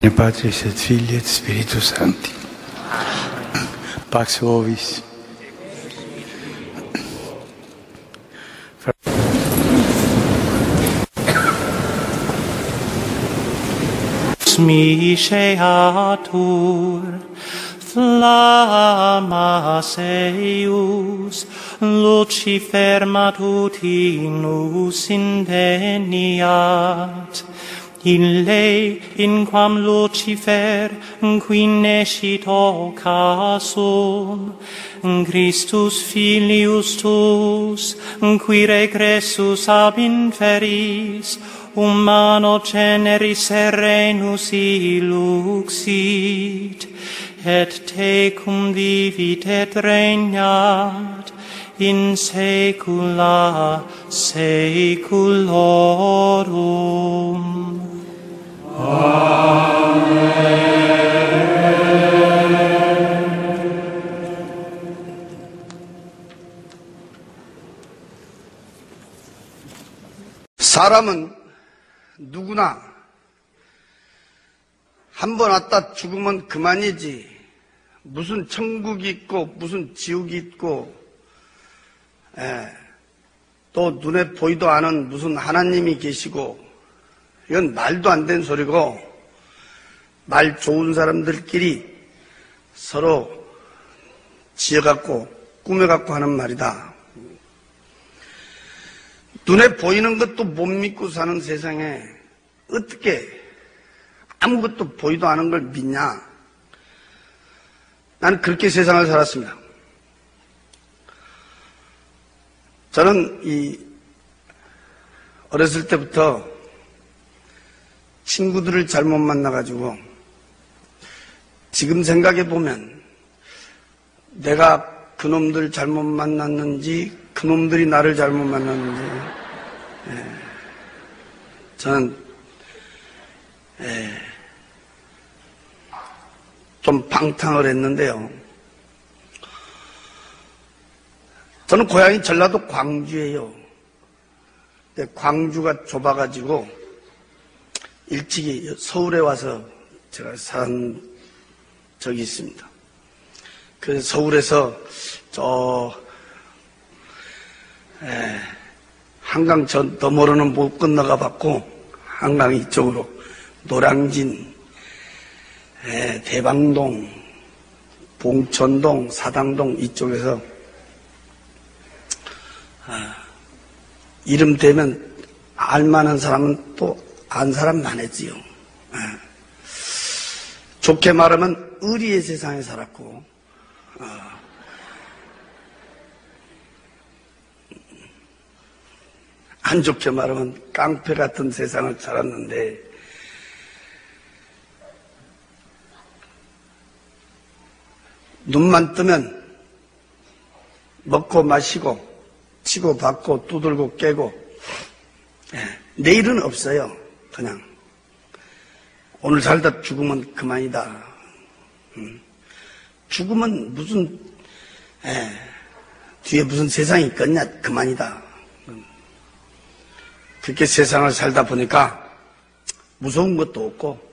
Patris et Filii et Spiritus Sancti. Pax vobis. Misceatur flammas eius Lucifer matutinus indeniat ille in quam Lucifer qui nescit occasum Christus filius tuus qui regressus ab inferis humano generis serenus iluxit et tecum vivit et regnat in saecula saeculorum. 사람은 누구나 한 번 왔다 죽으면 그만이지 무슨 천국이 있고 무슨 지옥이 있고 또 눈에 보이도 않은 무슨 하나님이 계시고 이건 말도 안 되는 소리고 말 좋은 사람들끼리 서로 지어갖고 꾸며갖고 하는 말이다. 눈에 보이는 것도 못 믿고 사는 세상에 어떻게 아무것도 보이도 않은 걸 믿냐? 나는 그렇게 세상을 살았습니다. 저는 어렸을 때부터 친구들을 잘못 만나가지고 지금 생각해보면 내가 그놈들 잘못 만났는지 그놈들이 나를 잘못 만났는지 저는 좀 방탕을 했는데요. 저는 고향이 전라도 광주예요. 근데 광주가 좁아가지고 일찍이 서울에 와서 제가 산 적이 있습니다. 그래서 서울에서 한강 너머로는 못 건너가 봤고 한강 이쪽으로 노량진, 대방동, 봉천동, 사당동 이쪽에서 이름 되면 알만한 사람은 또 안 사람 많았지요. 좋게 말하면 의리의 세상에 살았고 안 좋게 말하면 깡패 같은 세상을 살았는데 눈만 뜨면 먹고 마시고 치고 받고 두들고 깨고 내일은 없어요. 그냥 오늘 살다 죽으면 그만이다. 죽으면 무슨 뒤에 무슨 세상이 있겠냐 그만이다. 그렇게 세상을 살다 보니까 무서운 것도 없고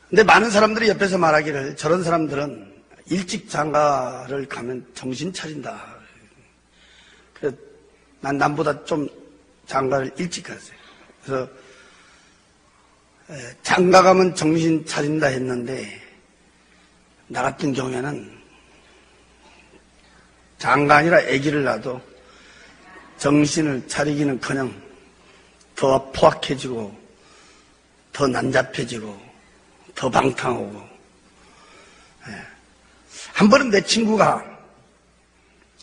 근데 많은 사람들이 옆에서 말하기를 저런 사람들은 일찍 장가를 가면 정신 차린다. 그래서 난 남보다 좀 장가를 일찍 갔어요. 그래서 장가 가면 정신 차린다 했는데 나 같은 경우에는 장가 아니라 아기를 낳아도 정신을 차리기는커녕 더 포악해지고 더 난잡해지고 더 방탕하고 한 번은 내 친구가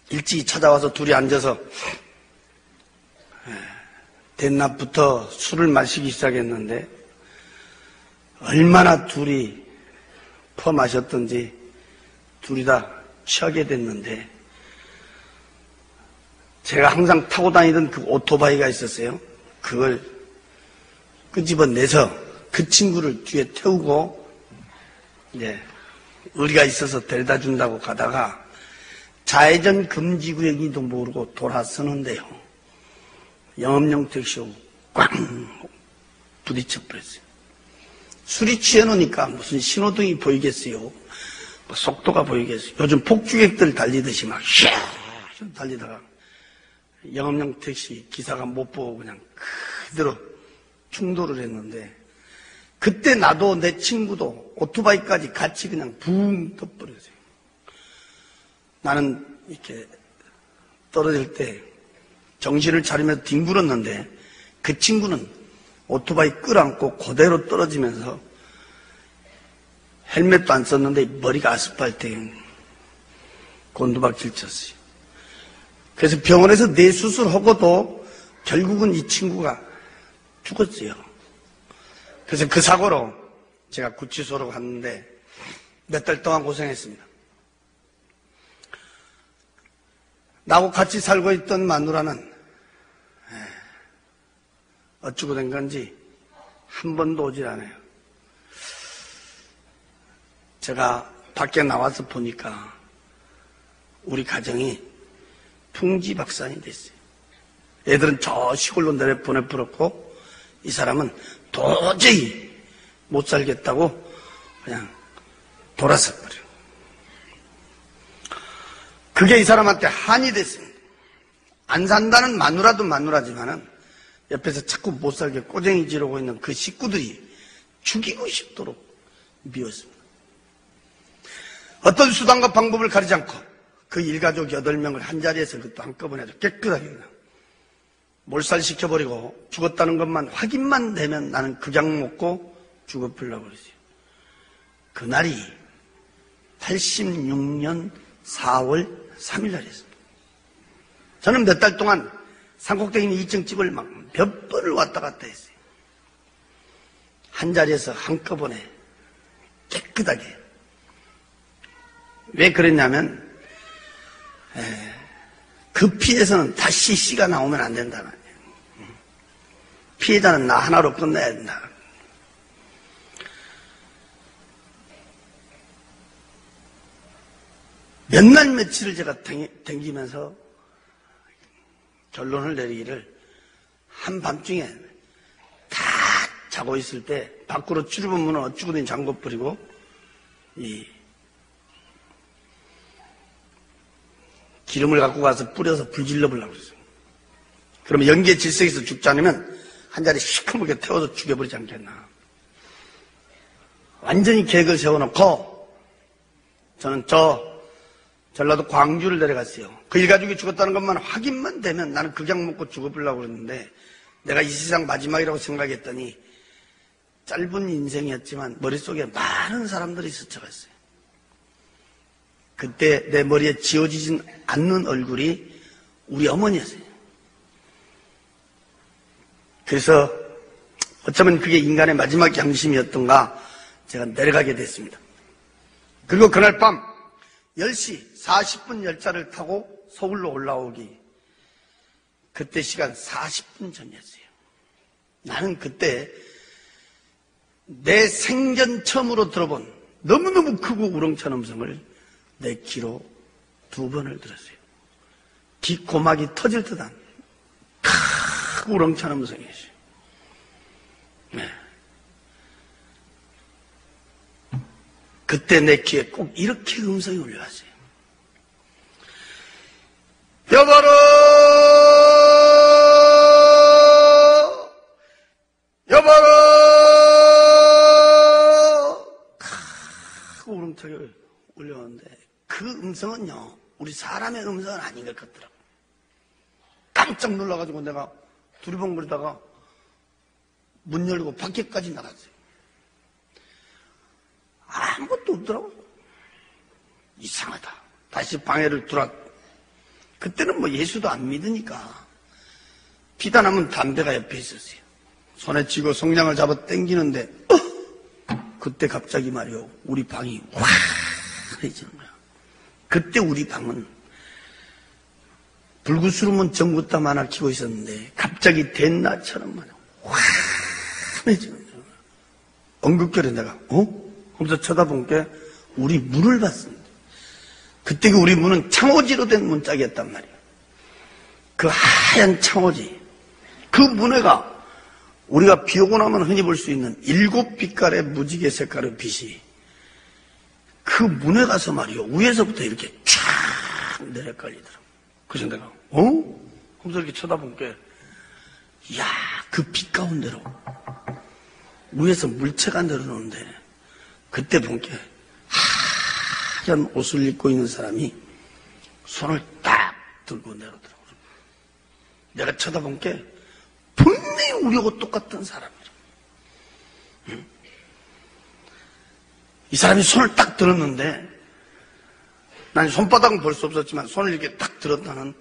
일찍 찾아와서 둘이 앉아서 대낮부터 술을 마시기 시작했는데 얼마나 둘이 퍼마셨던지 둘이 다 취하게 됐는데 제가 항상 타고 다니던 그 오토바이가 있었어요. 그걸 끄집어내서 그 친구를 뒤에 태우고 의리가 있어서 데려다 준다고 가다가 좌회전 금지구역인지도 모르고 돌아서는데요. 영업용 택시 오고 꽝 부딪혀 버렸어요. 술이 취해놓으니까 무슨 신호등이 보이겠어요? 뭐 속도가 보이겠어요? 요즘 폭주객들 달리듯이 막 샤 달리다가 영업용 택시 기사가 못 보고 그냥 그대로 충돌을 했는데, 그때 나도 내 친구도 오토바이까지 같이 그냥 붕 떠버렸어요. 나는 이렇게 떨어질 때 정신을 차리면서 뒹굴었는데, 그 친구는 오토바이 끌어안고 그대로 떨어지면서 헬멧도 안 썼는데 머리가 아스팔트에 곤두박질 쳤어요. 그래서 병원에서 뇌수술하고도 결국은 이 친구가 죽었어요. 그래서 그 사고로 제가 구치소로 갔는데 몇 달 동안 고생했습니다. 나하고 같이 살고 있던 마누라는 어쩌고 된 건지 한 번도 오질 않아요. 제가 밖에 나와서 보니까 우리 가정이 풍지박산이 됐어요. 애들은 저 시골로 내려보내버렸고, 이 사람은 도저히 못 살겠다고 그냥 돌아서 버려요. 그게 이 사람한테 한이 됐습니다. 안 산다는 마누라도 마누라지만은 옆에서 자꾸 못 살게 꼬쟁이 지르고 있는 그 식구들이 죽이고 싶도록 미웠습니다. 어떤 수단과 방법을 가리지 않고 그 일가족 8명을 한 자리에서 그것도 한꺼번에 아주 깨끗하게 그냥 몰살시켜버리고 죽었다는 것만 확인만 되면 나는 극약 먹고 죽어버리려고 그러지. 그날이 86년 4월 3일 날이었습니다. 저는 몇 달 동안 산꼭대기 있는 2층 집을 막 몇 번을 왔다 갔다 했어요. 한 자리에서 한꺼번에 깨끗하게. 왜 그랬냐면 그 피해에서는 다시 씨가 나오면 안 된다 말이에요. 피해자는 나 하나로 끝내야 된다. 몇 날 며칠을 제가 댕기면서 결론을 내리기를, 한밤중에 다 자고 있을 때 밖으로 출입문 문을 어쩌고든 잠궈버리고 이 기름을 갖고 가서 뿌려서 불 질러보려고 그랬어요. 그러면 연기의 질색에서 죽지 않으면 한 자리 시커멓게 태워서 죽여버리지 않겠나. 완전히 계획을 세워놓고 저는 전라도 광주를 내려갔어요. 그 일가족이 죽었다는 것만 확인만 되면 나는 극약 먹고 죽어보려고 그랬는데, 내가 이 세상 마지막이라고 생각했더니 짧은 인생이었지만 머릿속에 많은 사람들이 스쳐갔어요. 그때 내 머리에 지워지진 않는 얼굴이 우리 어머니였어요. 그래서 어쩌면 그게 인간의 마지막 양심이었던가 제가 내려가게 됐습니다. 그리고 그날 밤 10시 40분 열차를 타고 서울로 올라오기, 그때 시간 40분 전이었어요. 나는 그때 내 생전 처음으로 들어본 너무너무 크고 우렁찬 음성을 내 귀로 2번을 들었어요. 뒷고막이 터질 듯한 크고 우렁찬 음성이었어요. 네. 그때 내 귀에 꼭 이렇게 음성이 울려왔어요. 여보로, 여보로, 크고 우렁차게 울려오는데, 그 음성은요, 우리 사람의 음성은 아닌 것 같더라고요. 깜짝 놀라가지고 내가 두리번거리다가 문 열고 밖에까지 나갔어요. 아무것도 없더라고요. 이상하다. 다시 방해를 들어왔고, 그때는 뭐 예수도 안 믿으니까 피다나면 담배가 옆에 있었어요. 손에 쥐고 성냥을 잡아 당기는데 그때 갑자기 말이요, 우리 방이 환해지는 거야. 그때 우리 방은 불구스름은 전구땀 하나 키고 있었는데 갑자기 대낮처럼 환해지는 거야. 엉극결에 내가 하면서 쳐다본 게 우리 문을 봤습니다. 그때 그 우리 문은 창호지로 된 문짝이었단 말이에요. 그 하얀 창호지, 그 문에가 우리가 비 오고 나면 흔히 볼 수 있는 7빛깔의 무지개 색깔의 빛이 그 문에 가서 말이요, 위에서부터 이렇게 쫙 내려깔리더라고. 그래서 내가 하면서 이렇게 쳐다본 게, 이야, 그 빛 가운데로 위에서 물체가 내려오는데, 그때 본 게 하얀 옷을 입고 있는 사람이 손을 딱 들고 내려오더라고. 내가 쳐다본 게 분명히 우리하고 똑같은 사람이라. 이 사람이 손을 딱 들었는데, 난 손바닥은 볼 수 없었지만 손을 이렇게 딱 들었다는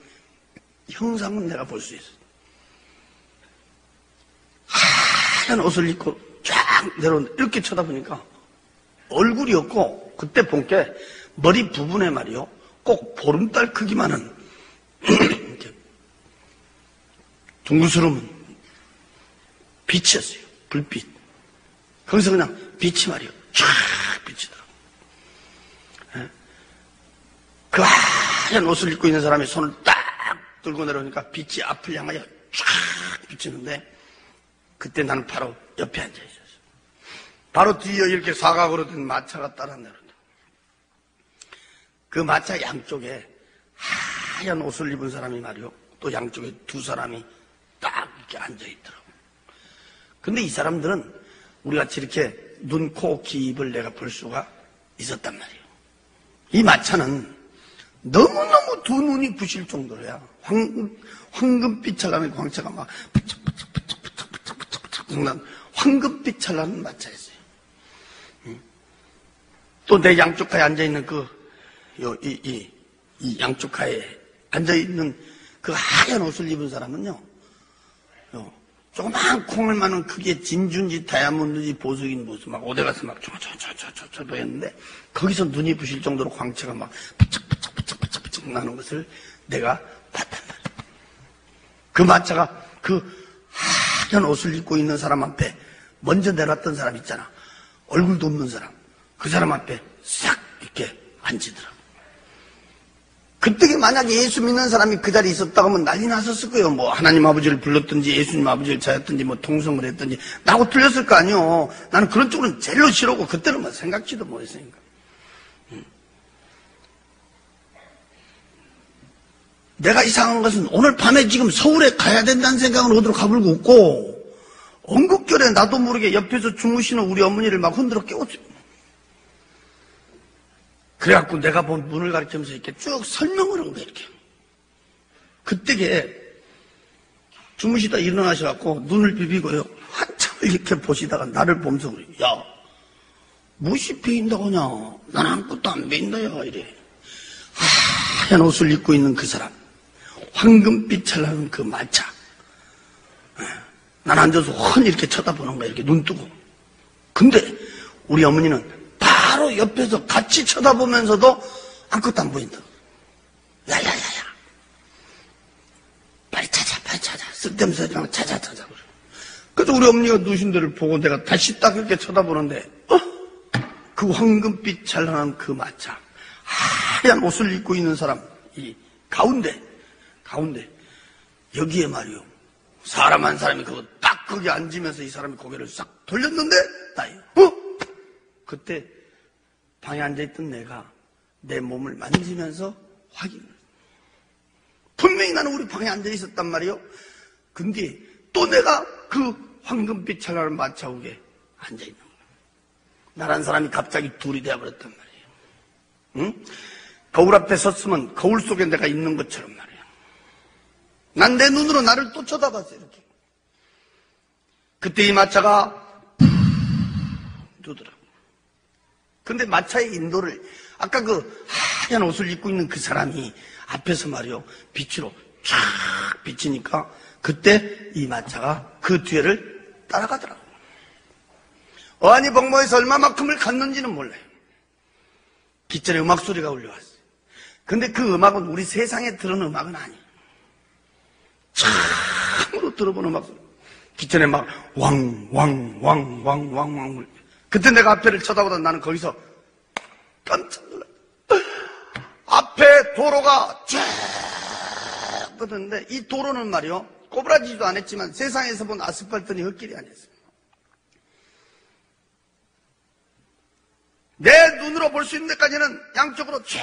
형상은 내가 볼 수 있어요. 하얀 옷을 입고 쫙 내려오는데, 이렇게 쳐다보니까 얼굴이 없고, 그때 본 게 머리 부분에 말이요, 꼭 보름달 크기만한 이렇게 둥그스름은 빛이었어요. 불빛. 거기서 그냥 빛이 말이요, 쫙 비치더라고요. 그 하얀 옷을 입고 있는 사람이 손을 딱 들고 내려오니까 빛이 앞을 향하여 쫙 비치는데, 그때 나는 바로 옆에 앉아 있었어요. 바로 뒤에 이렇게 사각으로 된 마차가 따라 내려온다. 그 마차 양쪽에 하얀 옷을 입은 사람이 말이요, 또 양쪽에 두 사람이 딱 이렇게 앉아 있더라고요. 근데 이 사람들은 우리같이 이렇게 눈, 코, 귀, 입을 내가 볼 수가 있었단 말이에요. 이 마차는 너무너무 두 눈이 부실 정도로야. 황금빛 찰나는 광채가 막 부쩍부쩍 황금빛 찰나는 마차였어요. 또 내 양쪽 가에 앉아있는 이 양쪽 가에 앉아있는 그 하얀 옷을 입은 사람은요, 조그마한 콩을 마는 크기의 진주인지 다이아몬드인지 보석인 모습, 막 어디 가서 막 촤촤촤촤촤 보였는데, 거기서 눈이 부실 정도로 광채가 막 부쩍부쩍 나는 것을 내가 봤단 말이야. 그 마차가 그 하얀 옷을 입고 있는 사람 앞에 먼저 내려왔던 사람 있잖아. 얼굴도 없는 사람. 그 사람 앞에 싹 이렇게 앉으더라고. 그때 만약에 예수 믿는 사람이 그 자리에 있었다고 하면 난리 났었을 거예요. 뭐 하나님 아버지를 불렀든지 예수님 아버지를 찾았든지 뭐 통성을 했든지 나하고 틀렸을 거 아니에요. 나는 그런 쪽으로는 제일로 싫어하고 그때는 뭐 생각지도 못했으니까. 내가 이상한 것은 오늘 밤에 지금 서울에 가야 된다는 생각은 어디로 가불고 없고, 언급결에 나도 모르게 옆에서 주무시는 우리 어머니를 막 흔들어 깨웠어요. 그래갖고 내가 본 문을 가리키면서 이렇게 쭉 설명을 한 거야, 이렇게. 그때게 주무시다 일어나셔갖고 눈을 비비고요, 한참을 이렇게 보시다가 나를 보면서 그래요. 야, 무엇이 베인다고 하냐? 난 아무것도 안 베인다, 야, 이래. 하얀 옷을 입고 있는 그 사람, 황금빛 찰나는 그 마차. 난 앉아서 훤히 이렇게 쳐다보는 거야, 이렇게 눈 뜨고. 근데 우리 어머니는 바로 옆에서 같이 쳐다보면서도 아무것도 안 보인다. 야야야야, 빨리 찾아. 쓸데없는 소리랑 찾아. 그래서 우리 어머니가 누신 데를 보고 내가 다시 딱 이렇게 쳐다보는데, 그 황금빛 찰나는 그 마차, 하얀 옷을 입고 있는 사람, 이 가운데, 여기에 말이요, 사람 한 사람이 딱 거기 앉으면서 이 사람이 고개를 싹 돌렸는데, 나요. 그때 방에 앉아있던 내가 내 몸을 만지면서 확인을. 분명히 나는 우리 방에 앉아있었단 말이요. 근데 또 내가 그 황금빛 찰나는 마차옥에 앉아있는 거야. 나란 사람이 갑자기 둘이 되어버렸단 말이에요. 응? 거울 앞에 섰으면 거울 속에 내가 있는 것처럼 말이야. 난 내 눈으로 나를 또 쳐다봤어, 이렇게. 그때 이 마차가 두더라고. 근데 마차의 인도를, 아까 그 하얀 옷을 입고 있는 그 사람이 앞에서 말이요, 빛으로 쫙 비치니까 그때 이 마차가 그 뒤를 따라가더라고. 어안이 벙벙해서 얼마만큼을 갔는지는 몰라요. 깃전에 음악 소리가 울려왔어요. 근데 그 음악은 우리 세상에 들은 음악은 아니에요. 참으로 들어본 음악 소리. 깃전에 막 왕. 그때 내가 앞에를 쳐다보다 나는 거기서 깜짝 놀랐어요. 앞에 도로가 쫙 뻗었는데 이 도로는 말이요, 꼬부라지지도 않았지만 세상에서 본 아스팔트는 흙길이 아니었어요. 내 눈으로 볼 수 있는 데까지는 양쪽으로 쫙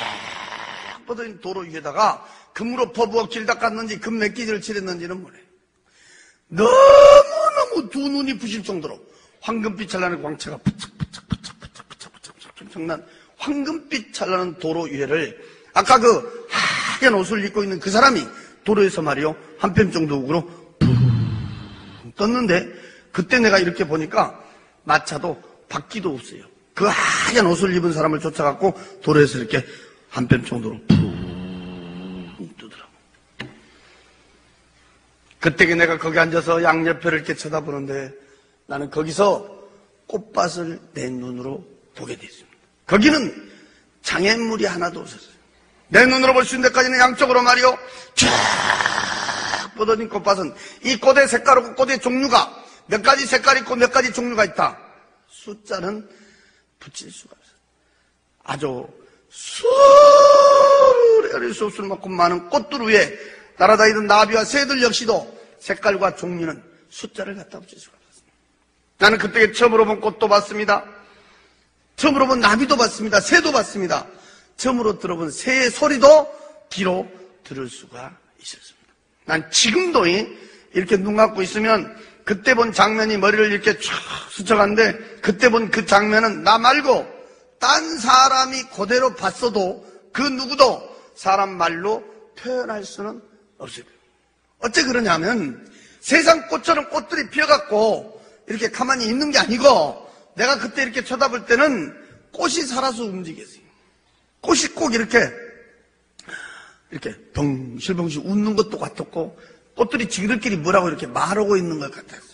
뻗어진 도로 위에다가 금으로 퍼부어 길 닦았는지 금 맺기질을 칠했는지는 모르겠어요. 너무너무 두 눈이 부실 정도로 황금빛 찬란한 광채가 부쩍부쩍 황금빛 찬란한 도로 위에를 아까 그 하얀 옷을 입고 있는 그 사람이 도로에서 말이요 한 뼘 정도 우그로 붕 떴는데 그때 내가 이렇게 보니까 마차도 바퀴도 없어요. 그 하얀 옷을 입은 사람을 쫓아갖고 도로에서 이렇게 한 뼘 정도로 붕 뜨더라고. 그때 내가 거기 앉아서 양옆에를 이렇게 쳐다보는데 나는 거기서 꽃밭을 내 눈으로 보게 됐습니다. 거기는 장애물이 하나도 없었어요. 내 눈으로 볼 수 있는 데까지는 양쪽으로 말이요 쫙 뻗어진 꽃밭은 이 꽃의 색깔하고 꽃의 종류가 몇 가지 색깔이 있고 몇 가지 종류가 있다. 숫자는 붙일 수가 없어요. 아주 수레를 수 없을 만큼 많은 꽃들 위에 날아다니던 나비와 새들 역시도 색깔과 종류는 숫자를 갖다 붙일 수가 없습니다. 나는 그때 처음으로 본 꽃도 봤습니다. 처음으로 본 나비도 봤습니다. 새도 봤습니다. 처음으로 들어본 새의 소리도 귀로 들을 수가 있었습니다. 난 지금도 이렇게 눈 감고 있으면 그때 본 장면이 머리를 이렇게 쫙 스쳐가는데 그때 본 그 장면은 나 말고 딴 사람이 그대로 봤어도 그 누구도 사람 말로 표현할 수는 없어요. 어째 그러냐면 세상 꽃처럼 꽃들이 피어갖고 이렇게 가만히 있는 게 아니고 내가 그때 이렇게 쳐다볼 때는 꽃이 살아서 움직였어요. 꽃이 꼭 이렇게 벙실벙실 웃는 것도 같았고 꽃들이 지들끼리 뭐라고 이렇게 말하고 있는 것 같았어요.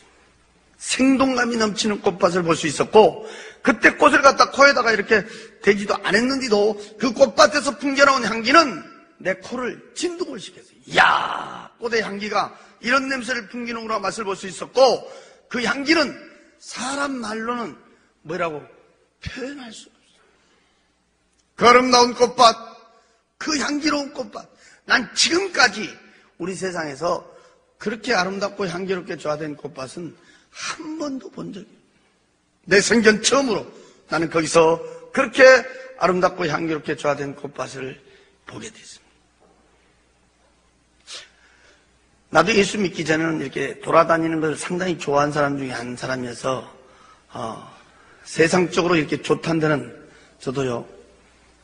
생동감이 넘치는 꽃밭을 볼 수 있었고 그때 꽃을 갖다 코에다가 이렇게 대지도 않았는데도 그 꽃밭에서 풍겨나온 향기는 내 코를 진동을 시켰어요. 이야, 꽃의 향기가 이런 냄새를 풍기는구나 맛을 볼 수 있었고 그 향기는 사람 말로는 뭐라고 표현할 수 없어요. 그 아름다운 꽃밭, 그 향기로운 꽃밭, 난 지금까지 우리 세상에서 그렇게 아름답고 향기롭게 조화된 꽃밭은 한 번도 본 적이 없어요. 내 생전 처음으로 나는 거기서 그렇게 아름답고 향기롭게 조화된 꽃밭을 보게 됐습니다. 나도 예수 믿기 전에는 이렇게 돌아다니는 것을 상당히 좋아하는 사람 중에 한 사람이어서 세상적으로 이렇게 좋다는 데는 저도요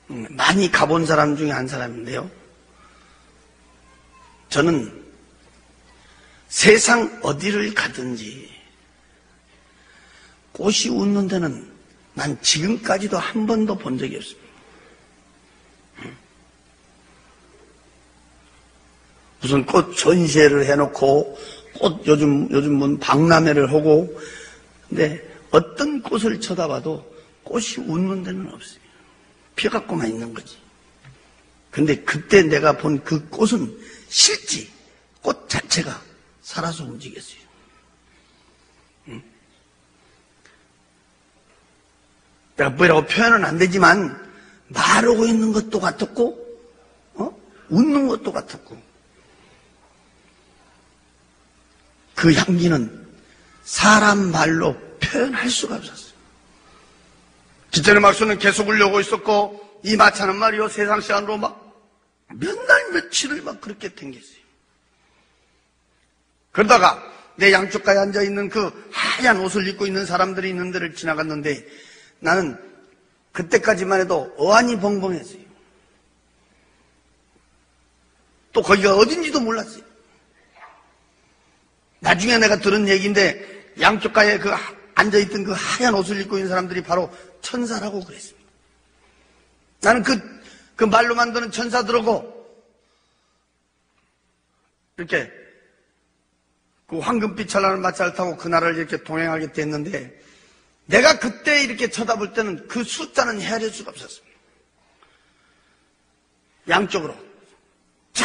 많이 가본 사람 중에 한 사람인데요. 저는 세상 어디를 가든지 꽃이 웃는 데는 난 지금까지도 한 번도 본 적이 없습니다. 무슨 꽃 전시회를 해놓고 꽃 요즘 박람회를 하고 근데 어떤 꽃을 쳐다봐도 꽃이 웃는 데는 없어요. 피어갖고만 있는 거지. 근데 그때 내가 본 그 꽃은 실제 꽃 자체가 살아서 움직였어요. 내가 뭐라고 표현은 안 되지만 말하고 있는 것도 같았고 웃는 것도 같았고 그 향기는 사람 말로 표현할 수가 없었어요. 기전의 막수는 계속 울려오고 있었고 이 마차는 말이요 세상 시간으로 막 몇 날 며칠을 막 그렇게 댕겼어요. 그러다가 내 양쪽가에 앉아있는 그 하얀 옷을 입고 있는 사람들이 있는 데를 지나갔는데 나는 그때까지만 해도 어안이 벙벙했어요. 또 거기가 어딘지도 몰랐어요. 나중에 내가 들은 얘기인데 양쪽가에 그 앉아있던 그 하얀 옷을 입고 있는 사람들이 바로 천사라고 그랬습니다. 나는 그 말로만 듣는 천사들하고 이렇게 그 황금빛 찬란한 마차를 타고 그날을 이렇게 동행하게 됐는데 내가 그때 이렇게 쳐다볼 때는 그 숫자는 헤아릴 수가 없었습니다. 양쪽으로 쫙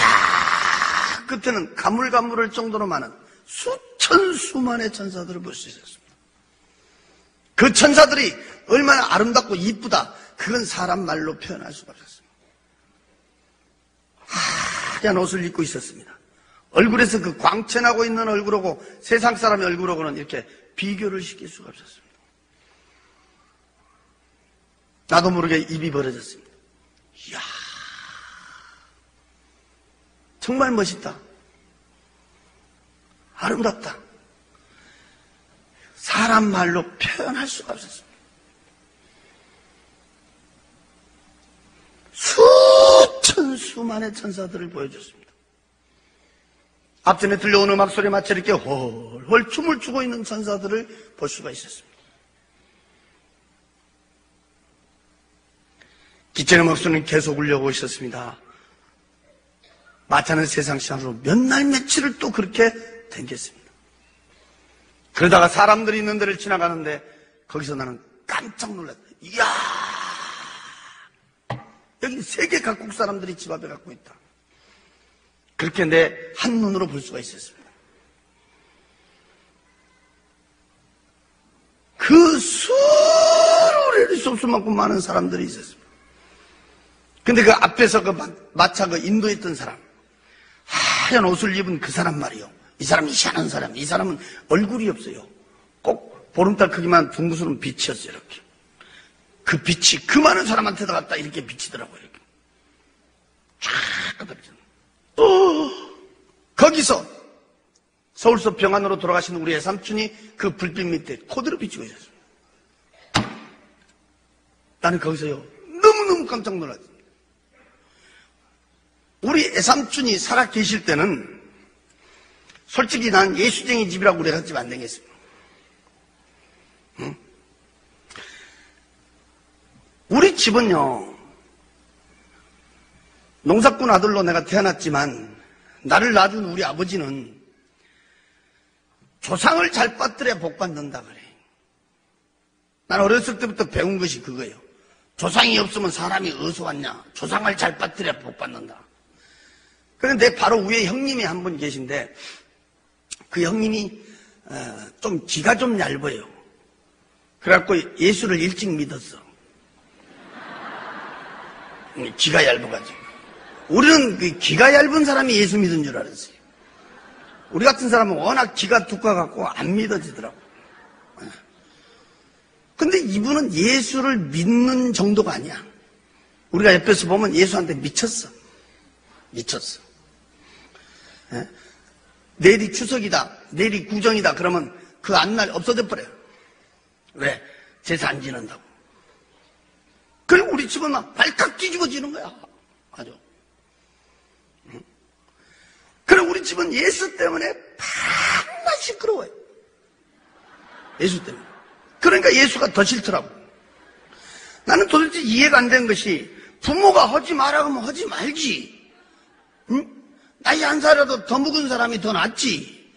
끝에는 가물가물할 정도로 많은 수천 수만의 천사들을 볼 수 있었습니다. 그 천사들이 얼마나 아름답고 이쁘다 그건 사람 말로 표현할 수가 없었습니다. 하얀 옷을 입고 있었습니다. 얼굴에서 그 광채나고 있는 얼굴하고 세상 사람의 얼굴하고는 이렇게 비교를 시킬 수가 없었습니다. 나도 모르게 입이 벌어졌습니다. 이야, 정말 멋있다. 아름답다. 사람 말로 표현할 수가 없었습니다. 수천수만의 천사들을 보여줬습니다. 앞전에 들려오는 음악 소리에 맞춰 이렇게 헐헐 춤을 추고 있는 천사들을 볼 수가 있었습니다. 기체의 목소리는 계속 울려오고 있었습니다. 마차는 세상 시간으로 몇 날 며칠을 또 그렇게 댕겼습니다. 그러다가 사람들이 있는 데를 지나가는데 거기서 나는 깜짝 놀랐다. 이야, 여기 세계 각국 사람들이 집 앞에 갖고 있다. 그렇게 내 한눈으로 볼 수가 있었습니다. 그 수를 이룰 수 없을 만큼 많은 사람들이 있었습니다. 근데 그 앞에서 그 마차 그 인도했던 사람, 하얀 옷을 입은 그 사람 말이요. 이 사람이 희한한 사람. 이 사람은 얼굴이 없어요. 꼭 보름달 크기만 둥그스런 빛이었어요. 이렇게. 그 빛이 그 많은 사람한테도 갖다 이렇게 비치더라고요. 이렇게. 쫙 떠들죠. 거기서 서울서 병안으로 돌아가신 우리 애삼촌이 그 불빛 밑에 코드로 비치고 있었습니다. 나는 거기서요 너무너무 깜짝 놀랐습니다. 우리 애삼촌이 살아 계실 때는 솔직히 난 예수쟁이 집이라고 우리 집 안 다녔습니다. 응? 우리 집은요, 농사꾼 아들로 내가 태어났지만 나를 낳아준 우리 아버지는 조상을 잘 빠뜨려야 복 받는다 그래. 난 어렸을 때부터 배운 것이 그거예요. 조상이 없으면 사람이 어디서 왔냐. 조상을 잘 빠뜨려야 복 받는다. 그런데 바로 위에 형님이 한 분 계신데 그 형님이 좀 기가 좀 얇아요. 그래갖고 예수를 일찍 믿었어. 기가 얇아가지고. 우리는 그 기가 얇은 사람이 예수 믿은 줄 알았어요. 우리 같은 사람은 워낙 기가 두꺼워갖고 안 믿어지더라고. 근데 이분은 예수를 믿는 정도가 아니야. 우리가 옆에서 보면 예수한테 미쳤어. 미쳤어. 내일이 추석이다, 내일이 구정이다 그러면 그 안날 없어져 버려요. 왜? 제사 안 지낸다고. 그리고 우리 집은 막 발칵 뒤집어지는 거야. 아주. 그리고 우리 집은 예수 때문에 밤낮 시끄러워요. 예수 때문에. 그러니까 예수가 더 싫더라고. 나는 도대체 이해가 안 되는 것이 부모가 하지 마라 하면 하지 말지. 응? 나이 한 살이라도 더 먹은 사람이 더 낫지.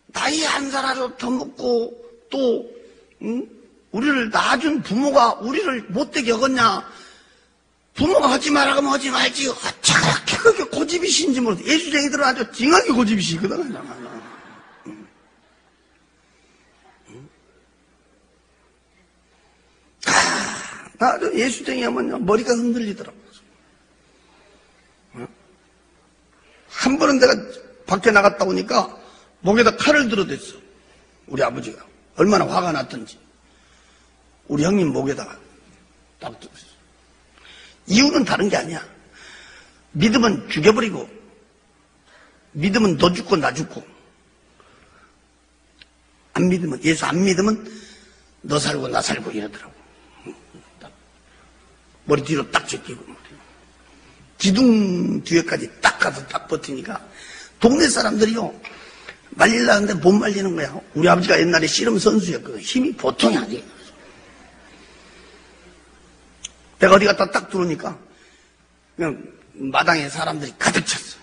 나이 한 살이라도 더 먹고 또 우리를 낳아준 부모가 우리를 못되게 여겼냐. 부모가 하지 마라 하면 하지 말지. 어쩌게 그렇게 고집이신지 모르겠어. 예수쟁이들은 아주 징하게 고집이시거든. 나도 예수쟁이 하면 머리가 흔들리더라고. 한 번은 내가 밖에 나갔다 오니까 목에다 칼을 들어댔어. 우리 아버지가. 얼마나 화가 났던지. 우리 형님 목에다가 딱 들었어. 이유는 다른 게 아니야. 믿으면 죽여버리고, 믿으면 너 죽고 나 죽고, 안 믿으면, 예수 안 믿으면 너 살고 나 살고 이러더라고. 머리 뒤로 딱 제끼고. 기둥 뒤에까지 딱 가서 딱 버티니까 동네 사람들이요 말리려는데 못 말리는 거야. 우리 아버지가 옛날에 씨름 선수였거든. 힘이 보통이 아니에요. 내가 어디 갔다 딱 들어오니까 그냥 마당에 사람들이 가득 찼어.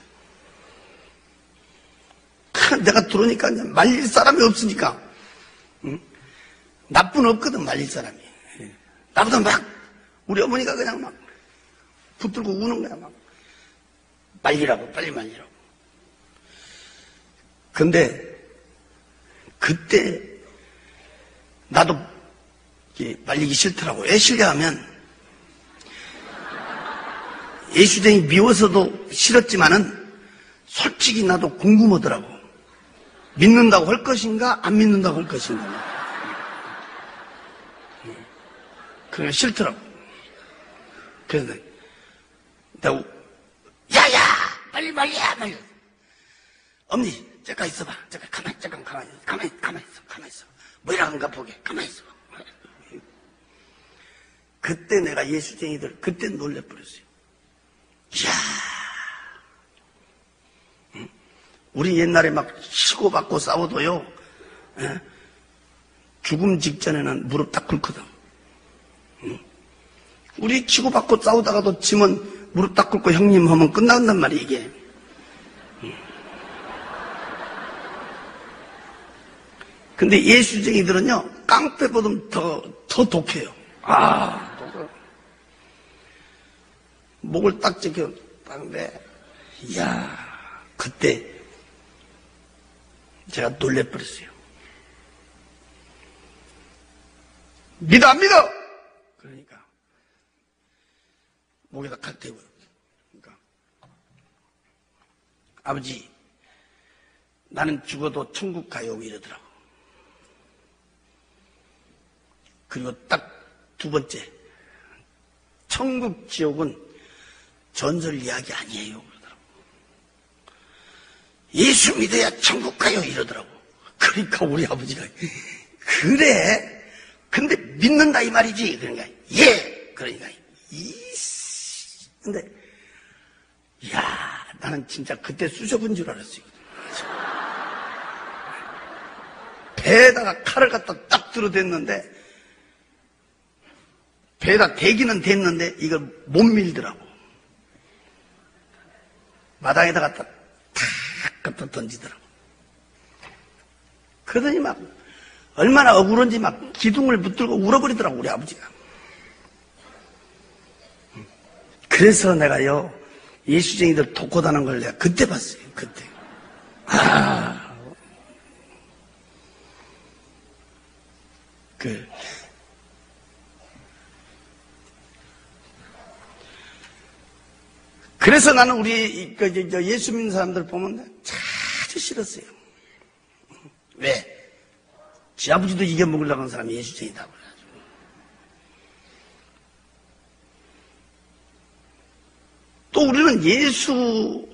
내가 들어오니까 그냥 말릴 사람이 없으니까 나쁜 없거든 말릴 사람이. 나보다 막 우리 어머니가 그냥 막 붙들고 우는 거야, 막. 말리라고, 빨리 말리라고. 근데, 그때, 나도 말리기 싫더라고. 왜 싫냐 하면, 예수쟁이 미워서도 싫었지만은, 솔직히 나도 궁금하더라고. 믿는다고 할 것인가 안 믿는다고 할 것인가. 그게 싫더라고. 그래서 내가 야야 빨리 빨리 엄니 잠깐 있어봐. 잠깐 가만히 있어. 뭐이라 한가 보게. 가만히 있어. 그때 내가 예수쟁이들 그때 놀래버렸어요. 이야, 우리 옛날에 막 치고받고 싸워도요, 죽음 직전에는 무릎 딱 꿇거든. 우리 치고받고 싸우다가도 지면 무릎 딱 꿇고 형님 하면 끝난단 말이야, 이게. 근데 예수쟁이들은요, 깡패보다 더 독해요. 목을 딱 지켜, 딱인데, 이야, 그때 제가 놀래버렸어요. 믿어, 안 믿어! 그러니까, 목에다 칼 대고요. 그러니까, 아버지, 나는 죽어도 천국 가요, 이러더라고. 그리고 딱 두 번째, 천국 지옥은 전설 이야기 아니에요, 그러더라고. 예수 믿어야 천국 가요, 이러더라고. 그러니까 우리 아버지가, 그래? 근데 믿는다, 이 말이지? 그러니까, 예! 그러니까, 근데, 이야, 나는 진짜 그때 쑤셔본 줄 알았어요. 배에다가 칼을 갖다 딱 들어댔는데, 배에다 대기는 됐는데 이걸 못 밀더라고. 마당에다가 탁 갖다 던지더라고. 그러더니 막 얼마나 억울한지 막 기둥을 붙들고 울어버리더라고, 우리 아버지가. 그래서 내가요, 예수쟁이들 독고다는 걸 내가 그때 봤어요. 그때. 그래서 나는 우리 예수 믿는 사람들 보면 아주 싫었어요. 왜? 지 아버지도 이겨먹으려고 하는 사람이 예수쟁이다. 또 우리는 예수하고는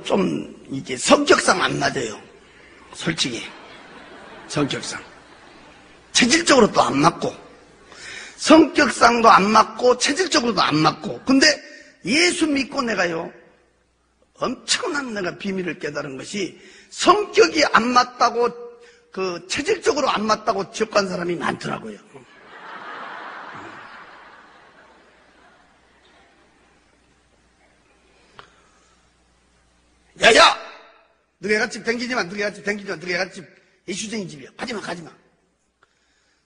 좀 이게 성격상 안 맞아요. 솔직히. 성격상. 체질적으로 또 안 맞고. 성격상도 안 맞고, 체질적으로도 안 맞고. 근데 예수 믿고 내가요, 엄청난 내가 비밀을 깨달은 것이 성격이 안 맞다고, 체질적으로 안 맞다고 지옥 간 사람이 많더라고요. 야야! 너희 애가집 댕기지 마, 너희 애가집 예수쟁이 집이야. 가지 마.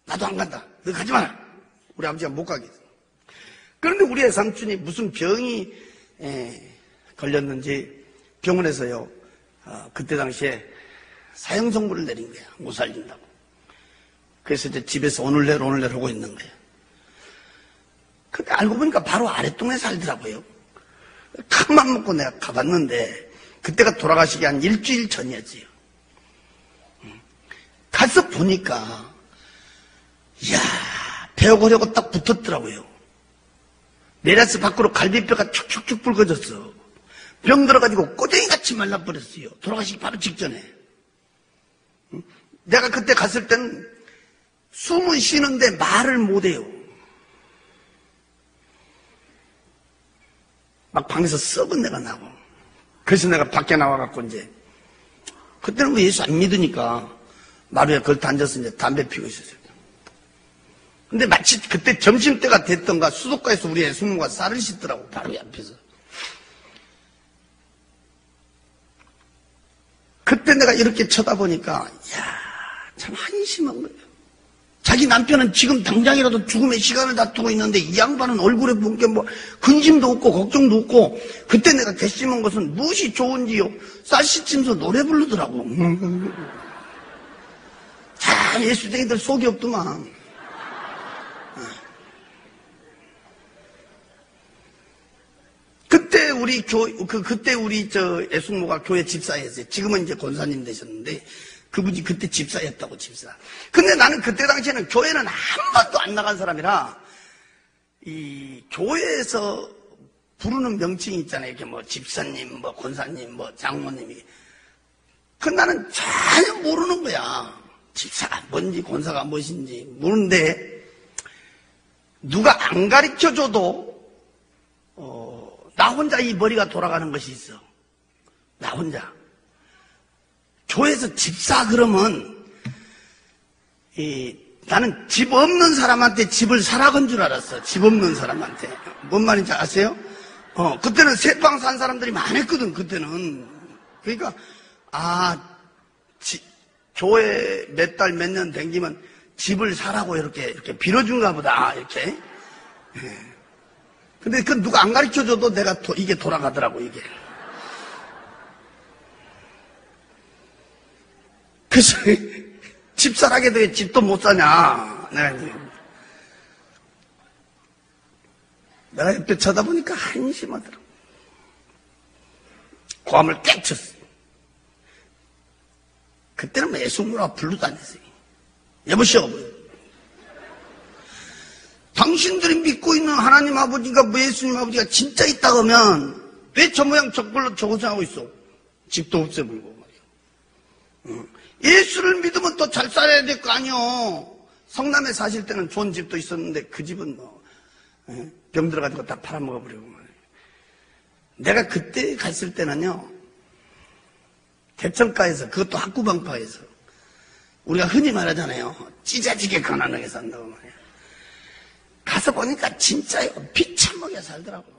나도 안 간다. 너 가지 마라. 우리 아버지가 못 가겠어. 그런데 우리 애삼촌이 무슨 병이 걸렸는지 병원에서요, 그때 당시에 사형선고를 내린 거야. 못 살린다고. 그래서 이제 집에서 오늘 내일 하고 있는 거야. 근데 알고 보니까 바로 아랫동네 살더라고요. 큰맘 먹고 내가 가봤는데, 그때가 돌아가시기 한 일주일 전이었지요. 가서 보니까, 이야, 배워보려고 딱 붙었더라고요. 내려서 밖으로 갈비뼈가 축축축 붉어졌어. 병 들어가지고 꼬쟁이같이 말라버렸어요. 돌아가시기 바로 직전에. 내가 그때 갔을 때는 숨은 쉬는데 말을 못해요. 막 방에서 썩은 내가 나고. 그래서 내가 밖에 나와갖고 이제, 그때는 뭐 예수 안 믿으니까 마루에 걸터 앉아서 이제 담배 피우고 있었어요. 근데 마치 그때 점심때가 됐던가 수도가에서 우리 애수모가 쌀을 씻더라고, 바로 옆에서. 그때 내가 이렇게 쳐다보니까, 이야, 참 한심한 거예요. 자기 남편은 지금 당장이라도 죽음의 시간을 다투고 있는데 이 양반은 얼굴에 보니까 뭐 근심도 없고 걱정도 없고, 그때 내가 괘씸한 것은 무엇이 좋은지요. 쌀 씻으면서 노래 부르더라고. 참 예수쟁이들 속이 없더만. 그때 그때 우리 애숙모가 교회 집사였어요. 지금은 이제 권사님 되셨는데, 그분이 그때 집사였다고, 집사. 근데 나는 그때 당시에는 교회는 한 번도 안 나간 사람이라, 이 교회에서 부르는 명칭이 있잖아요. 이렇게 뭐 집사님, 뭐 권사님, 뭐 장모님이. 그 나는 전혀 모르는 거야. 집사가 뭔지 권사가 무엇인지 모르는데, 누가 안 가르쳐줘도 나 혼자 이 머리가 돌아가는 것이 있어. 나 혼자. 교회에서 집사 그러면 나는 집 없는 사람한테 집을 사라건 줄 알았어. 집 없는 사람한테. 뭔 말인지 아세요? 그때는 새빵 산 사람들이 많았거든. 그때는. 그러니까 교회 몇 달 몇 년 댕기면 집을 사라고 이렇게 빌어준가 보다. 이렇게. 근데 그 누가 안 가르쳐줘도 내가 이게 돌아가더라고, 이게. 그래서 집사라게 돼 집도 못 사냐. 내가 옆에 쳐다보니까 한심하더라고. 고함을 깨쳤어. 그때는 뭐 애숙모라고 부르도 다녔어요. 여보시오. 당신들이 믿고 있는 하나님 아버지가, 뭐 예수님 아버지가 진짜 있다 그러면 왜 저 모양 저걸로 저고생하고 있어? 집도 없애버리고 말이야. 예수를 믿으면 더 잘 살아야 될 거 아니요. 성남에 사실 때는 좋은 집도 있었는데 그 집은 병 들어가지고 다 팔아먹어버리고 말이야. 내가 그때 갔을 때는요, 대청가에서, 그것도 학구방파에서 우리가 흔히 말하잖아요. 찢어지게 가난하게 산다고 말이야. 가서 보니까 진짜요. 비참하게 살더라고.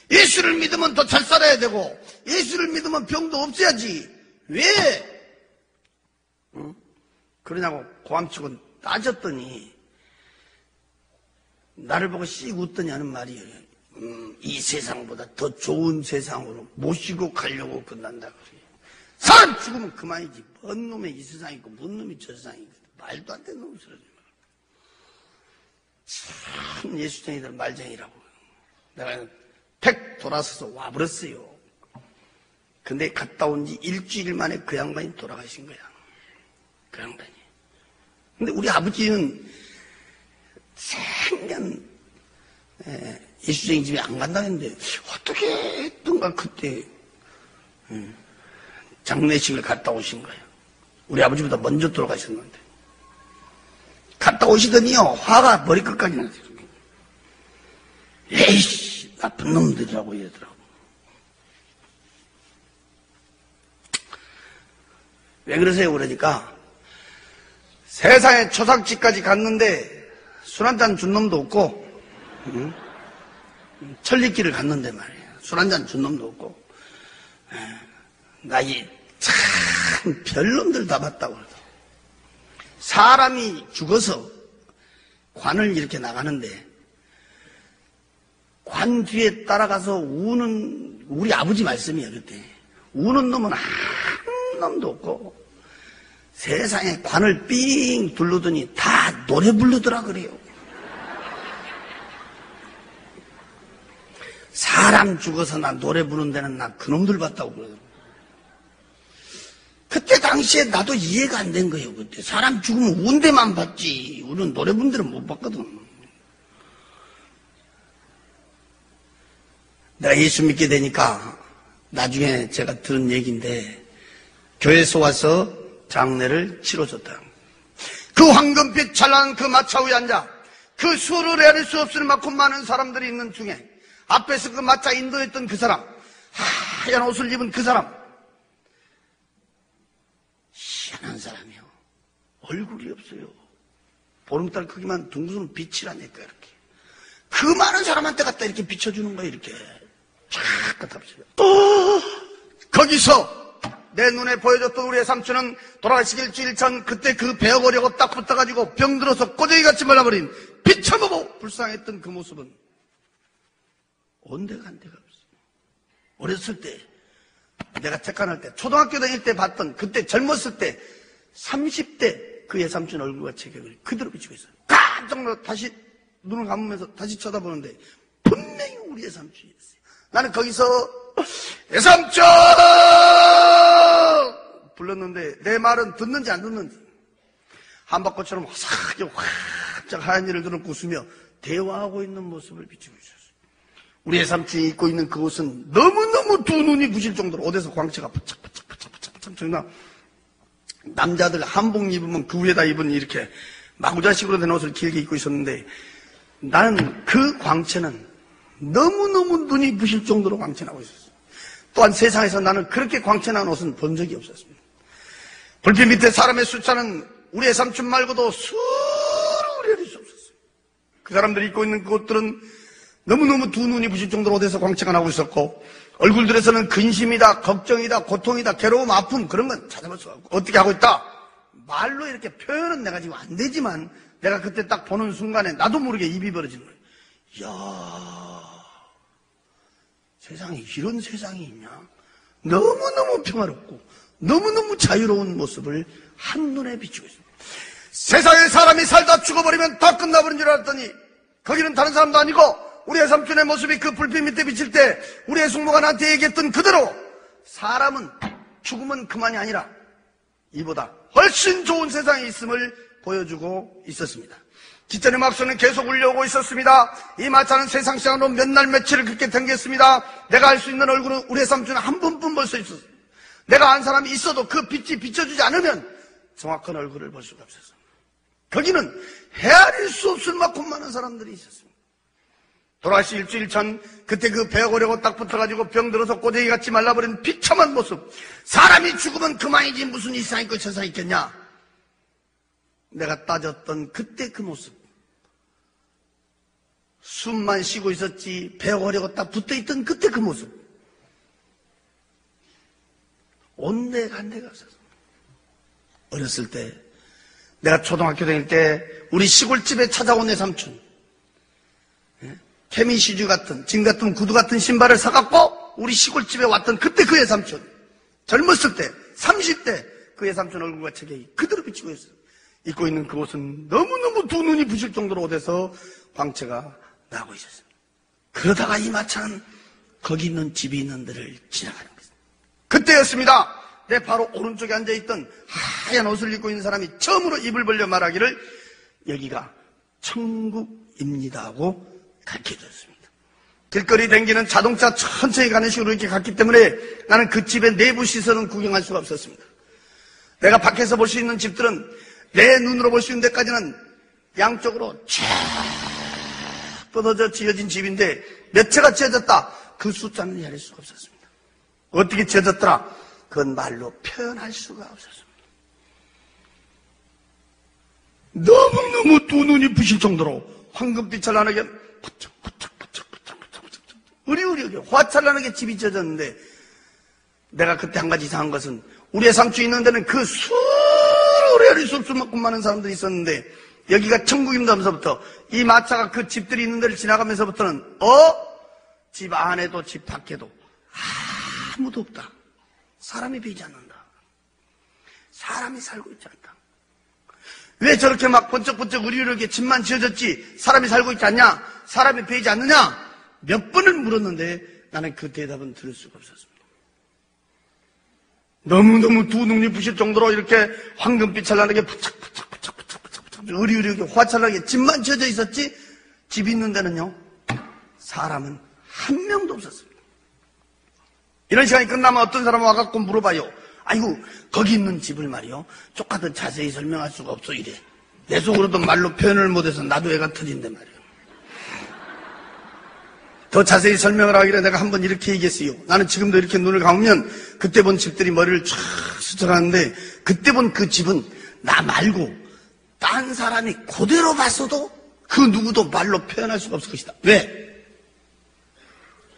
예수를 믿으면 더 잘 살아야 되고, 예수를 믿으면 병도 없어야지. 왜? 그러냐고 고함치고 따졌더니, 나를 보고 씩 웃더니 하는 말이, 이 세상보다 더 좋은 세상으로 모시고 가려고 끝난다 그래요. 사람 죽으면 그만이지. 뭔 놈의 이 세상이 있고, 뭔 놈이 저 세상이 있고, 말도 안 되는 놈이 쓰러지 마. 참 예수쟁이들 말쟁이라고. 내가 팩 돌아서서 와버렸어요. 근데 갔다 온 지 일주일 만에 그 양반이 돌아가신 거야. 그 양반이. 근데 우리 아버지는 생년 예수쟁이 집에 안 간다 했는데 어떻게 했던가 그때 장례식을 갔다 오신 거예요. 우리 아버지보다 먼저 돌아가셨는데. 갔다 오시더니요, 화가 머리끝까지 났어요. 에이씨, 나쁜 놈들이라고 이러더라고. 왜 그러세요? 그러니까 세상에 초상집까지 갔는데 술 한잔 준 놈도 없고, 천리길을 갔는데 말이에요. 술 한잔 준 놈도 없고, 나이 참 별놈들 다 봤다고 그러더라고. 사람이 죽어서 관을 이렇게 나가는데 관 뒤에 따라가서 우는, 우리 아버지 말씀이에요. 그때 우는 놈은 한 놈도 없고 세상에 관을 삥 둘러더니 다 노래 부르더라 그래요. 사람 죽어서 나 노래 부르는 데는 나 그놈들 봤다고 그러더라고. 그때 당시에 나도 이해가 안 된 거예요. 그때 사람 죽으면 운 데만 봤지 우리는 노래 부르는 데는 못 봤거든. 내가 예수 믿게 되니까 나중에 제가 들은 얘기인데 교회에서 와서 장례를 치러줬다. 그 황금빛 찬란한 그 마차 위에 앉아 그 수를 헤아릴 수 없을 만큼 많은 사람들이 있는 중에 앞에서 그 마차 인도했던 그 사람, 하얀 옷을 입은 그 사람, 희한한 사람이요. 얼굴이 없어요. 보름달 크기만 둥근 빛이라니까 이렇게. 그 많은 사람한테 갖다 이렇게 비춰주는 거야 이렇게. 쫙 갖다 비춰요. 거기서 내 눈에 보여줬던 우리의 삼촌은 돌아가시기 일주일 전 그때 그 베어거려고 딱 붙어가지고 병들어서 꼬쟁이같이 말라버린 비참하고 불쌍했던 그 모습은 온데가 안 데가 없어. 어렸을 때 내가 책간할 때 초등학교 다닐 때 봤던 그때 젊었을 때 30대 그 예삼촌 얼굴과 체격을 그대로 비추고 있어요. 깜짝 놀라 다시 눈을 감으면서 다시 쳐다보는데 분명히 우리 예삼촌이었어요. 나는 거기서 애삼촌 불렀는데 내 말은 듣는지 안 듣는지 한박꽃처럼 화사하게 활짝 하얀 일을 들어놓고 웃으며 대화하고 있는 모습을 비추고 있었어요. 우리 애삼촌이 입고 있는 그 옷은 너무너무 두 눈이 부실 정도로 옷에서 광채가 부착부착부착부착 남자들 한복 입으면 그 위에다 입은 이렇게 마구자식으로 된 옷을 길게 입고 있었는데 나는 그 광채는 너무너무 눈이 부실 정도로 광채나고 있었어요. 또한 세상에서 나는 그렇게 광채난 옷은 본 적이 없었습니다. 불빛 밑에 사람의 숫자는 우리 애삼촌 말고도 수를 헤아릴 수 없었어요. 그 사람들이 입고 있는 그 옷들은 너무너무 두 눈이 부실 정도로 옷에서 광채가 나고 있었고 얼굴들에서는 근심이다, 걱정이다, 고통이다, 괴로움, 아픔 그런 건 찾아볼 수가 없고 어떻게 하고 있다? 말로 이렇게 표현은 내가 지금 안 되지만 내가 그때 딱 보는 순간에 나도 모르게 입이 벌어지는 거예요. 이야, 세상에 이런 세상이 있냐? 너무너무 평화롭고 너무너무 자유로운 모습을 한눈에 비추고 있습니다. 세상에 사람이 살다 죽어버리면 다 끝나버린 줄 알았더니 거기는 다른 사람도 아니고 우리 애삼촌의 모습이 그 불빛 밑에 비칠 때 우리 애숙모가 나한테 얘기했던 그대로 사람은 죽으면 그만이 아니라 이보다 훨씬 좋은 세상이 있음을 보여주고 있었습니다. 기차의 막소는 계속 울려오고 있었습니다. 이 마차는 세상 시간으로 몇 날 며칠을 그렇게 댕겼습니다. 내가 알 수 있는 얼굴은 우리 애삼촌은 한 번뿐 볼 수 있었어요. 내가 안 사람이 있어도 그 빛이 비춰주지 않으면 정확한 얼굴을 볼 수가 없었어요. 거기는 헤아릴 수 없을 만큼 많은 사람들이 있었습니다. 돌아가시 일주일 전 그때 그 배워보려고 딱 붙어가지고 병들어서 꼬쟁이같이 말라버린 비참한 모습. 사람이 죽으면 그만이지 무슨 이 세상 있고 저 세상 있겠냐. 내가 따졌던 그때 그 모습. 숨만 쉬고 있었지 배워보려고 딱 붙어있던 그때 그 모습. 온데간데가 없었어. 어렸을 때 내가 초등학교 다닐 때 우리 시골집에 찾아온 내 삼촌 케미시주 같은 진 같은 구두 같은 신발을 사갖고 우리 시골집에 왔던 그때 그 애삼촌 젊었을 때 30대 그 애삼촌 얼굴과 체격이 그대로 비치고 있어요. 입고 있는 그 옷은 너무너무 두 눈이 부실 정도로 옷에서 광채가 나고 있었어요. 그러다가 이 마차는 거기 있는 집이 있는 데를 지나가는 거예요. 그때였습니다. 내 바로 오른쪽에 앉아있던 하얀 옷을 입고 있는 사람이 처음으로 입을 벌려 말하기를 여기가 천국입니다 하고 가르쳐줬습니다. 길거리 댕기는 자동차 천천히 가는 식으로 이렇게 갔기 때문에 나는 그 집의 내부 시설은 구경할 수가 없었습니다. 내가 밖에서 볼 수 있는 집들은 내 눈으로 볼 수 있는 데까지는 양쪽으로 쫙 뻗어져 지어진 집인데 몇 채가 지어졌다. 그 숫자는 헤아릴 수가 없었습니다. 어떻게 지어졌더라? 그건 말로 표현할 수가 없었습니다. 너무너무 두 눈이 부실 정도로 황금빛 찬란하게 으리으리하게 화찬란하게 집이 지어졌는데 내가 그때 한 가지 이상한 것은 우리 애삼촌이 있는 데는 그 수를 헤아릴 수 없을 만큼 많은 사람들이 있었는데 여기가 천국입니다 하면서부터 이 마차가 그 집들이 있는 데를 지나가면서부터는 집 안에도 집 밖에도 아무도 없다. 사람이 보이지 않는다. 사람이 살고 있지 않다. 왜 저렇게 막 번쩍번쩍 으리으리하게 집만 지어졌지 사람이 살고 있지 않냐? 사람이 보이지 않느냐? 몇 번을 물었는데 나는 그 대답은 들을 수가 없었습니다. 너무너무 두 눈이 부실 정도로 이렇게 황금빛 찬란하게 부착부착부착부착부착 으리으리하게 화찬하게 집만 지어져 있었지 집 있는 데는요 사람은 한 명도 없었습니다. 이런 시간이 끝나면 어떤 사람은 와갖고 물어봐요. 아이고 거기 있는 집을 말이요 조금 자세히 설명할 수가 없어 이래. 내 속으로도 말로 표현을 못해서 나도 애가 터진단 말이에요. 더 자세히 설명을 하기를 내가 한번 이렇게 얘기했어요. 나는 지금도 이렇게 눈을 감으면 그때 본 집들이 머리를 쫙 스쳐가는데 그때 본 그 집은 나 말고 딴 사람이 그대로 봤어도 그 누구도 말로 표현할 수가 없을 것이다. 왜?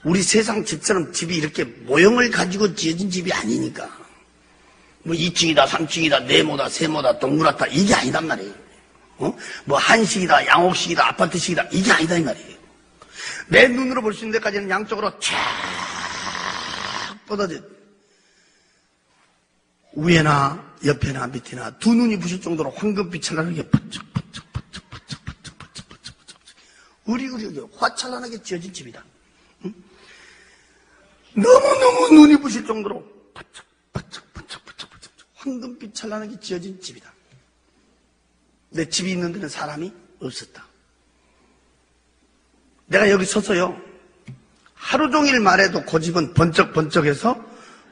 우리 세상 집처럼 집이 이렇게 모형을 가지고 지어진 집이 아니니까. 뭐 2층이다, 3층이다, 네모다, 세모다, 동그랗다 이게 아니단 말이에요. 뭐 한식이다, 양옥식이다, 아파트식이다 이게 아니다 이 말이에요. 내 눈으로 볼 수 있는 데까지는 양쪽으로 쫙 뻗어져 위에나 옆에나 밑에나 두 눈이 부실 정도로 황금빛 찬란하게 으리으리하게 화찬란하게 지어진 집이다. 너무너무 눈이 부실 정도로 반짝반짝 황금빛 찬란하게 지어진 집이다. 내 집이 있는 데는 사람이 없었다. 내가 여기 서서요, 하루 종일 말해도 그 집은 번쩍번쩍해서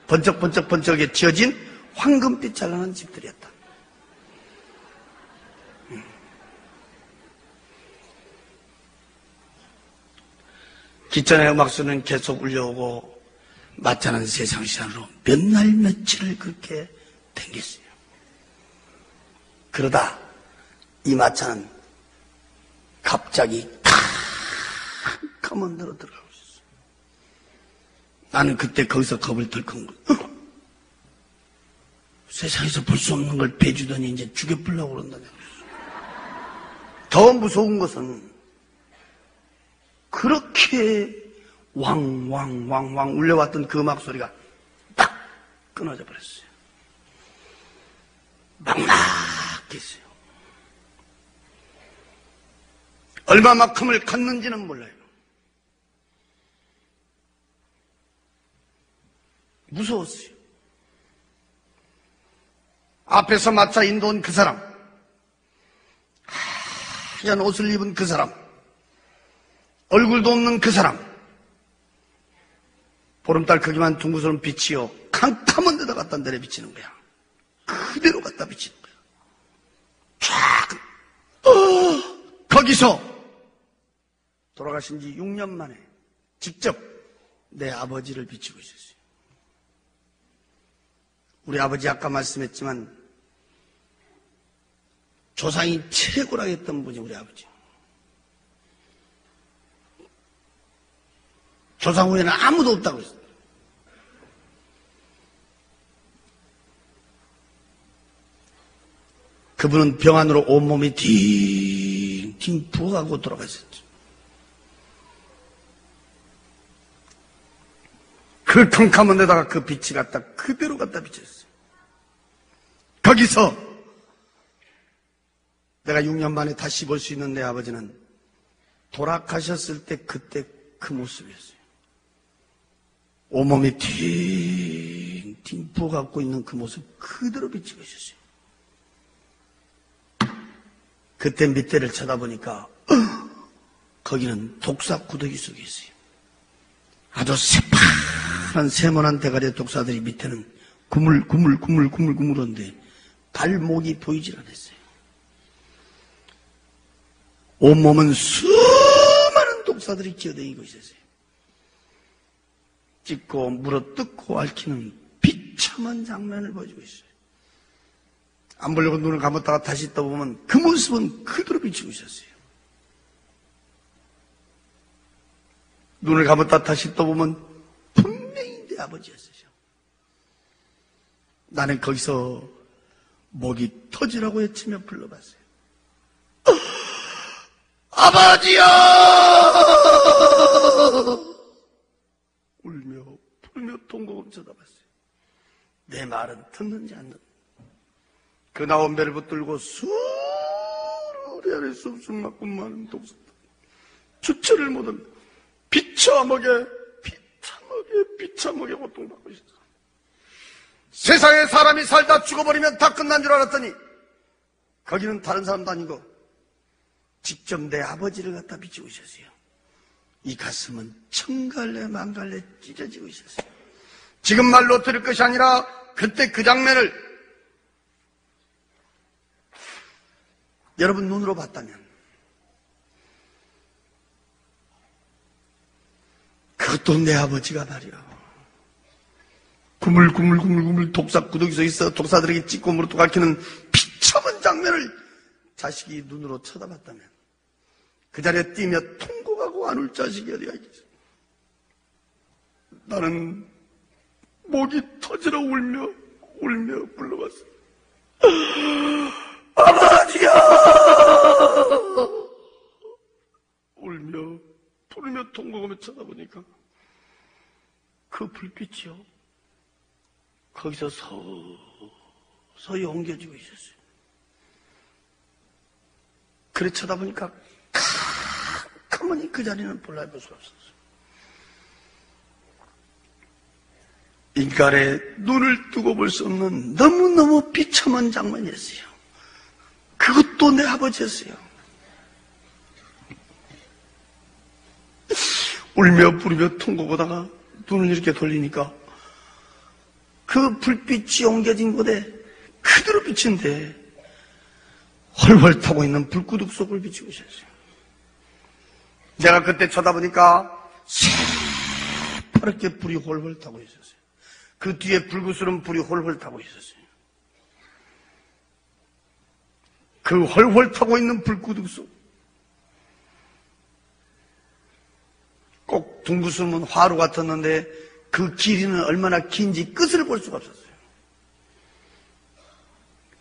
번쩍번쩍하게 지어진 황금빛 찬란한 집들이었다. 기찬의 음악소리는 계속 울려오고 마차는 세상 시간으로 몇 날 며칠을 그렇게 댕겼어요. 그러다 이 마차는 갑자기 캄캄한 데로 들어가고 있었어요. 나는 그때 거기서 겁을 덜컥 세상에서 볼 수 없는 걸 베주더니 이제 죽여보려고 그런다냐. 더 무서운 것은 그렇게 왕왕왕왕 울려왔던 그 음악 소리가 딱 끊어져 버렸어요. 막막했어요. 얼마만큼을 갔는지는 몰라요. 무서웠어요. 앞에서 마차 인도온 그 사람, 하얀 옷을 입은 그 사람, 얼굴도 없는 그 사람, 보름달 크기만 둥그스런 빛이요 캄캄한 데다 갖다 내려비치는 거야. 그대로 갖다 비치는 거야. 쫙 거기서 돌아가신 지 6년 만에 직접 내 아버지를 비치고 있었어요. 우리 아버지 아까 말씀했지만 조상이 최고라고 했던 분이 우리 아버지. 조상 후에는 아무도 없다고 했어요. 그분은 병안으로 온몸이 팅팅 부어가고 돌아가셨죠. 그 캄캄한 데다가 그 빛이 갖다 그대로 갖다 비쳤어요. 거기서 내가 6년 만에 다시 볼 수 있는 내 아버지는 돌아가셨을 때 그때 그 모습이었어요. 온몸이 팅팅 부어갖고 있는 그 모습 그대로 비치고 있었어요. 그때 밑에를 쳐다보니까 거기는 독사 구더기 속에 있어요. 아주 새파란 세모난 대가리의 독사들이 밑에는 구물구물구물구물구물한데 발목이 보이질 않았어요. 온몸은 수많은 독사들이 기어다니고 있었어요. 찢고 물어뜯고 앓히는 비참한 장면을 보여주고 있어요. 안 보려고 눈을 감았다가 다시 떠보면 그 모습은 그대로 비치고 있었어요. 눈을 감았다 다시 떠보면 분명히 내 아버지였어요. 나는 거기서 목이 터지라고 외치며 불러봤어요. 아버지야! 울며 풀며 통곡을 쳐다봤어요. 내 말은 듣는지 안 듣는지. 그 나온 배를 붙들고 수리 아래 쑥쑥 맞고 많은 독사들 주체를 못합니다. 비참하게 고통받고 있었어. 세상에 사람이 살다 죽어버리면 다 끝난 줄 알았더니 거기는 다른 사람도 아니고 직접 내 아버지를 갖다 비치고 있었어요. 이 가슴은 천갈래 만갈래 찢어지고 있었어요. 지금 말로 들을 것이 아니라 그때 그 장면을 여러분 눈으로 봤다면 그것도 내 아버지가 말이야. 구물구물구물구물 독사 구더기 속에 있어 독사들에게 찢고 물어뜯고 앓히는 비참한 장면을 자식이 눈으로 쳐다봤다면 그 자리에 뛰며 통곡하고 안 울 자식이 어디가 있겠어. 나는 목이 터지러 울며 불러봤어. 아버지야! 울며 부르며 통곡하며 쳐다보니까 그 불빛이요 거기서 서서히 옮겨지고 있었어요. 그래 쳐다보니까 가만히 그 자리는 볼라볼 수가 없었어요. 인간의 눈을 뜨고 볼 수 없는 너무너무 비참한 장면이었어요. 그것도 내 아버지였어요. 울며 부르며 통곡하다가 눈을 이렇게 돌리니까 그 불빛이 옮겨진 곳에 그대로 비친데 헐헐 타고 있는 불구둑 속을 비치고 있었어요. 내가 그때 쳐다보니까 새파랗게 불이 홀홀 타고 있었어요. 그 뒤에 불구스러운 불이 홀홀 타고 있었어요. 그 홀홀 타고 있는 불구둑 속, 꼭 둥그스름은 화로 같았는데 그 길이는 얼마나 긴지 끝을 볼 수가 없었어요.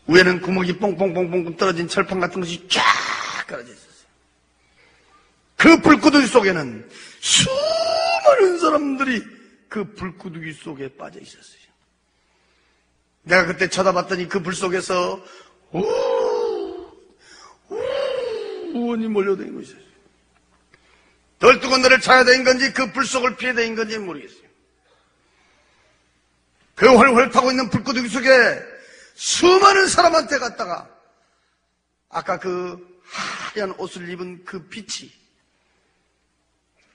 위에는 구멍이 뽕뽕뽕뽕 떨어진 철판 같은 것이 쫙 깔아져 있었어요. 그 불구덩이 속에는 수많은 사람들이 그 불구덩이 속에 빠져 있었어요. 내가 그때 쳐다봤더니 그 불 속에서 우원이 몰려다니고 있었어요. 덜 뜨거운 데를 찾아야 되는 건지 그 불 속을 피해야 되는 건지 모르겠어요. 그 헐헐 타고 있는 불구덩이 속에 수많은 사람한테 갔다가 아까 그 하얀 옷을 입은 그 빛이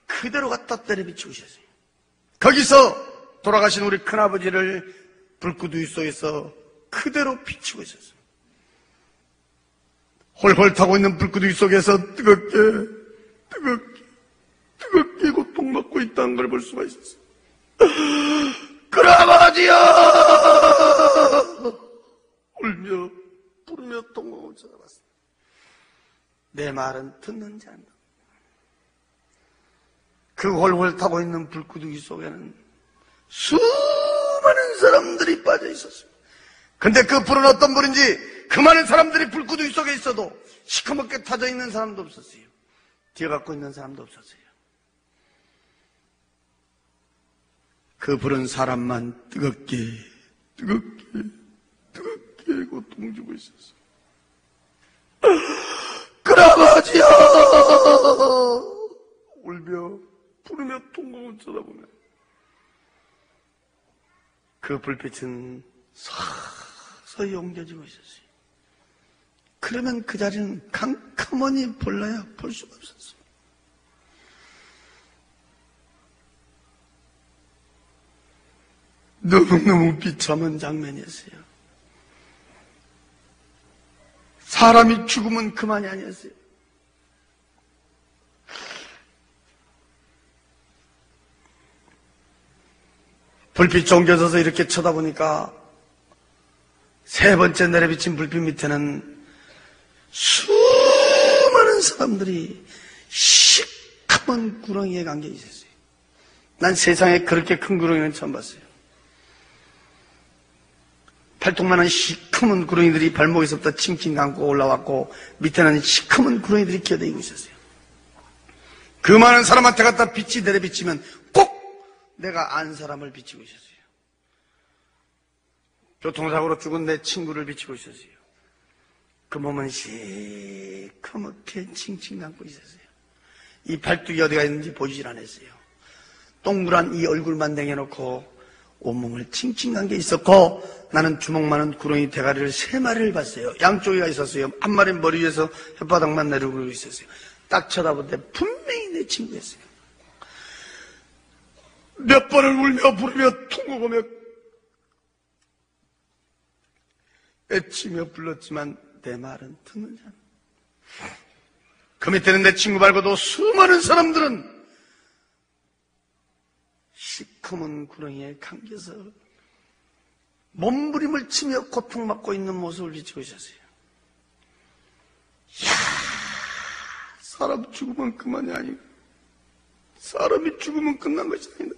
그대로 갖다 때려 비추고 있었어요. 거기서 돌아가신 우리 큰아버지를 불구덩이 속에서 그대로 비추고 있었어요. 홀홀 타고 있는 불구덩이 속에서 뜨겁게 고통받고 있다는 걸 볼 수가 있었어요. 큰아버지여! 울며 부르며 통곡을 찾아봤습니다. 내 말은 듣는지 않나. 그 홀홀 타고 있는 불구덩이 속에는 수많은 사람들이 빠져 있었습니다. 근데 그 불은 어떤 불인지 그 많은 사람들이 불구덩이 속에 있어도 시커멓게 타져 있는 사람도 없었어요. 뒤어갖고 있는 사람도 없었어요. 그 불은 사람만 뜨겁게 고통 주고 있었어요. 큰아버지야! 울며 부르며 통곡을 쳐다보면 그 불빛은 서서히 옮겨지고 있었어요. 그러면 그 자리는 캄캄하니 볼라야 볼 수가 없었어요. 너무너무 비참한 장면이었어요. 사람이 죽으면 그만이 아니었어요. 불빛이 옮겨져서 이렇게 쳐다보니까 세 번째 내려비친 불빛 밑에는 수많은 사람들이 시커먼 구렁이에 감겨 있었어요. 난 세상에 그렇게 큰 구렁이는 처음 봤어요. 팔뚝만한 시커먼 구렁이들이 발목에서부터 칭칭 감고 올라왔고 밑에는 시커먼 구렁이들이 기어다니고 있었어요. 그 많은 사람한테 갖다 빛이 내려비치면 꼭 내가 안 사람을 비치고 있었어요. 교통사고로 죽은 내 친구를 비치고 있었어요. 그 몸은 시커멓게 칭칭 감고 있었어요. 이 팔뚝이 어디가 있는지 보이질 않았어요. 동그란 이 얼굴만 내려놓고 온몸을 칭칭 감겨 있었고 나는 주먹만한 구렁이 대가리를 3마리를 봤어요. 양쪽에가 있었어요. 한 마리는 머리 위에서 혓바닥만 내려오고 있었어요. 딱 쳐다볼 때 분명히 내 친구였어요. 몇 번을 울며 부르며 통곡하며 애치며 불렀지만 내 말은 듣는지 않아. 그 밑에는 내 친구 말고도 수많은 사람들은 시커먼 구렁이에 감겨서 몸부림을 치며 고통받고 있는 모습을 비치고 있었어요. 이야, 사람 죽으면 그만이 아니고 사람이 죽으면 끝난 것이 아니다.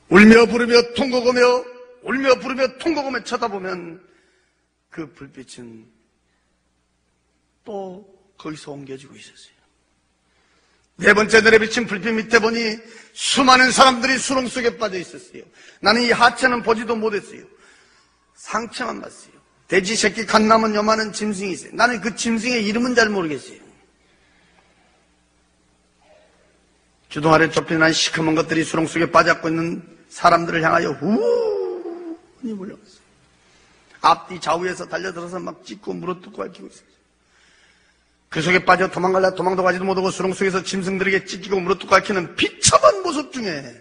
울며 부르며 통곡하며 쳐다보면 그 불빛은 또 거기서 옮겨지고 있었어요. 네 번째 내려비친 불빛 밑에 보니 수많은 사람들이 수렁 속에 빠져 있었어요. 나는 이 하체는 보지도 못했어요. 상체만 봤어요. 돼지 새끼 갓 남은 요만한 짐승이 있어요. 나는 그 짐승의 이름은 잘 모르겠어요. 주둥 아래 좁혀난 시커먼 것들이 수렁 속에 빠져있고 있는 사람들을 향하여 우니 몰려갔어요. 앞뒤 좌우에서 달려들어서 막 찢고 물어뜯고 핥히고 있어요. 그 속에 빠져 도망갈라 도망도 가지도 못하고 수렁 속에서 짐승들에게 찢기고 물어뜯고 핥히는 비참한 모습 중에